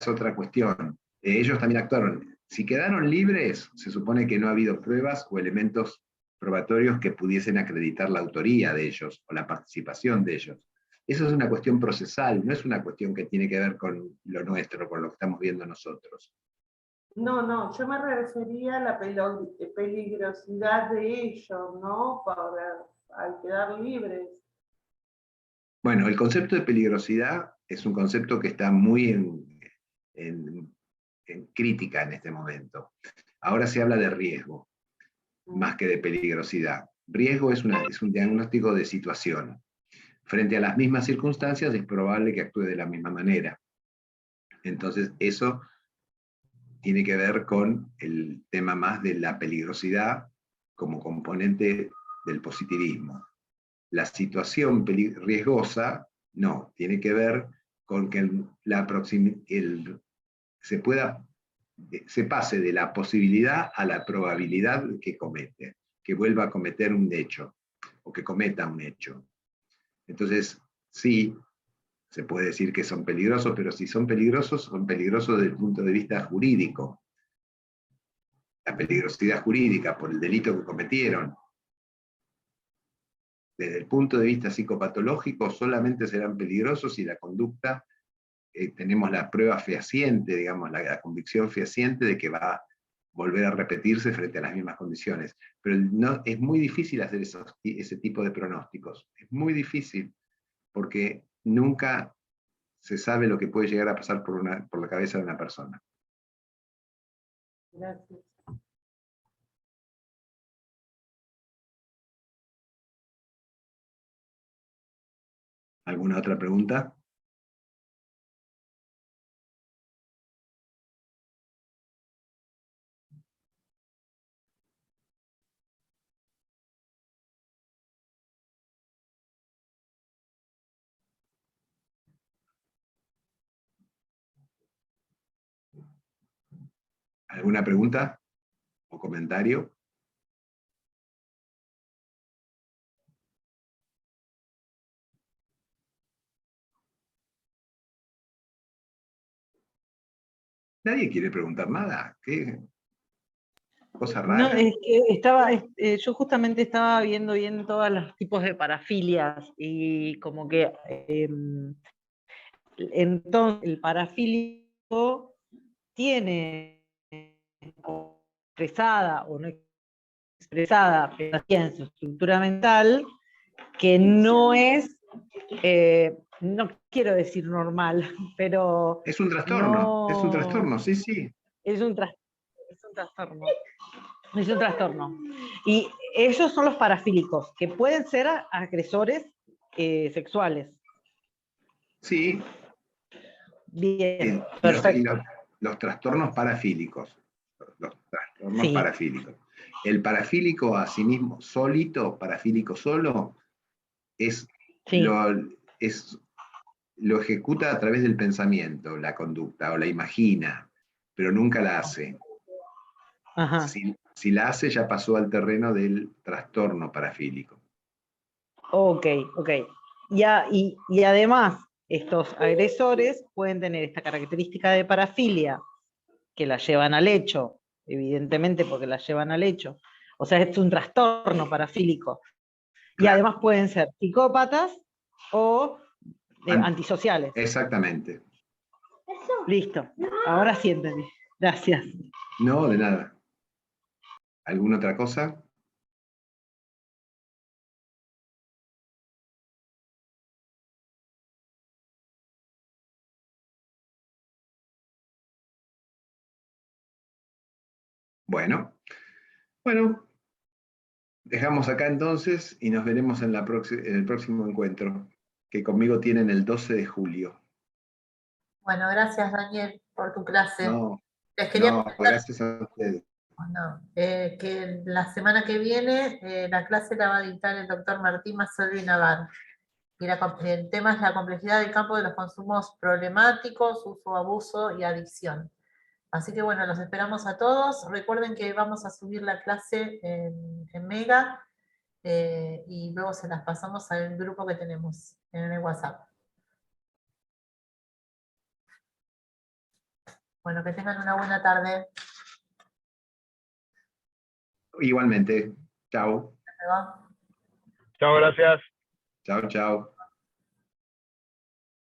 es otra cuestión. Ellos también actuaron. Si quedaron libres, se supone que no ha habido pruebas o elementos probatorios que pudiesen acreditar la autoría de ellos o la participación de ellos. Eso es una cuestión procesal, no es una cuestión que tiene que ver con lo nuestro, con lo que estamos viendo nosotros. No, yo me refería a la peligrosidad de ellos, ¿no? Al quedar libres. Bueno, el concepto de peligrosidad es un concepto que está muy en crítica en este momento. Ahora se habla de riesgo, más que de peligrosidad. Riesgo es un diagnóstico de situación. Frente a las mismas circunstancias es probable que actúe de la misma manera. Entonces, eso tiene que ver con el tema más de la peligrosidad como componente del positivismo. La situación riesgosa, no, tiene que ver con que se pase de la posibilidad a la probabilidad que comete, que vuelva a cometer un hecho, o que cometa un hecho. Entonces, sí, se puede decir que son peligrosos, pero si son peligrosos desde el punto de vista jurídico. La peligrosidad jurídica por el delito que cometieron. Desde el punto de vista psicopatológico, solamente serán peligrosos si la conducta, tenemos la prueba fehaciente, digamos, la convicción fehaciente de que va a volver a repetirse frente a las mismas condiciones. Pero es muy difícil hacer ese tipo de pronósticos. Es muy difícil, porque nunca se sabe lo que puede llegar a pasar por la cabeza de una persona. Gracias. ¿Alguna otra pregunta? ¿Alguna pregunta o comentario? ¿Nadie quiere preguntar nada? ¿Qué cosa No, rara? es que yo justamente estaba viendo bien todos los tipos de parafilias y como que entonces el parafílico tiene expresada o no expresada, pero en su estructura mental, que no es, no quiero decir normal, pero Es un trastorno, es un no, trastorno, sí, sí. es un trastorno. Es un trastorno. Y esos son los parafílicos, que pueden ser agresores sexuales. Sí, Bien, y perfecto. los trastornos parafílicos. Los trastornos Sí, parafílicos. El parafílico a sí mismo, solito, parafílico solo, es sí. es, lo ejecuta a través del pensamiento, la conducta, o la imagina, pero nunca la hace. Ajá. Si la hace, ya pasó al terreno del trastorno parafílico. Ok, ok. Y además, estos agresores pueden tener esta característica de parafilia, que la llevan al hecho, evidentemente porque la llevan al hecho. O sea, es un trastorno parafílico. Y Claro. además pueden ser psicópatas o antisociales. Exactamente. Listo. Ahora sí entendí. Gracias. No, de nada. ¿Alguna otra cosa? Bueno, dejamos acá entonces y nos veremos en el próximo encuentro, que conmigo tienen el 12 de julio. Bueno, gracias Daniel por tu clase. No, Les quería no, comentar gracias a ustedes. que la semana que viene la clase la va a dictar el doctor Martín Mazzolli Navar. Y el tema es la complejidad del campo de los consumos problemáticos, uso, abuso y adicción. Así que bueno, los esperamos a todos. Recuerden que vamos a subir la clase en Mega y luego se las pasamos al grupo que tenemos en el WhatsApp. Bueno, que tengan una buena tarde. Igualmente. Chao. ¿Me va? Chao, gracias. Chao, chao.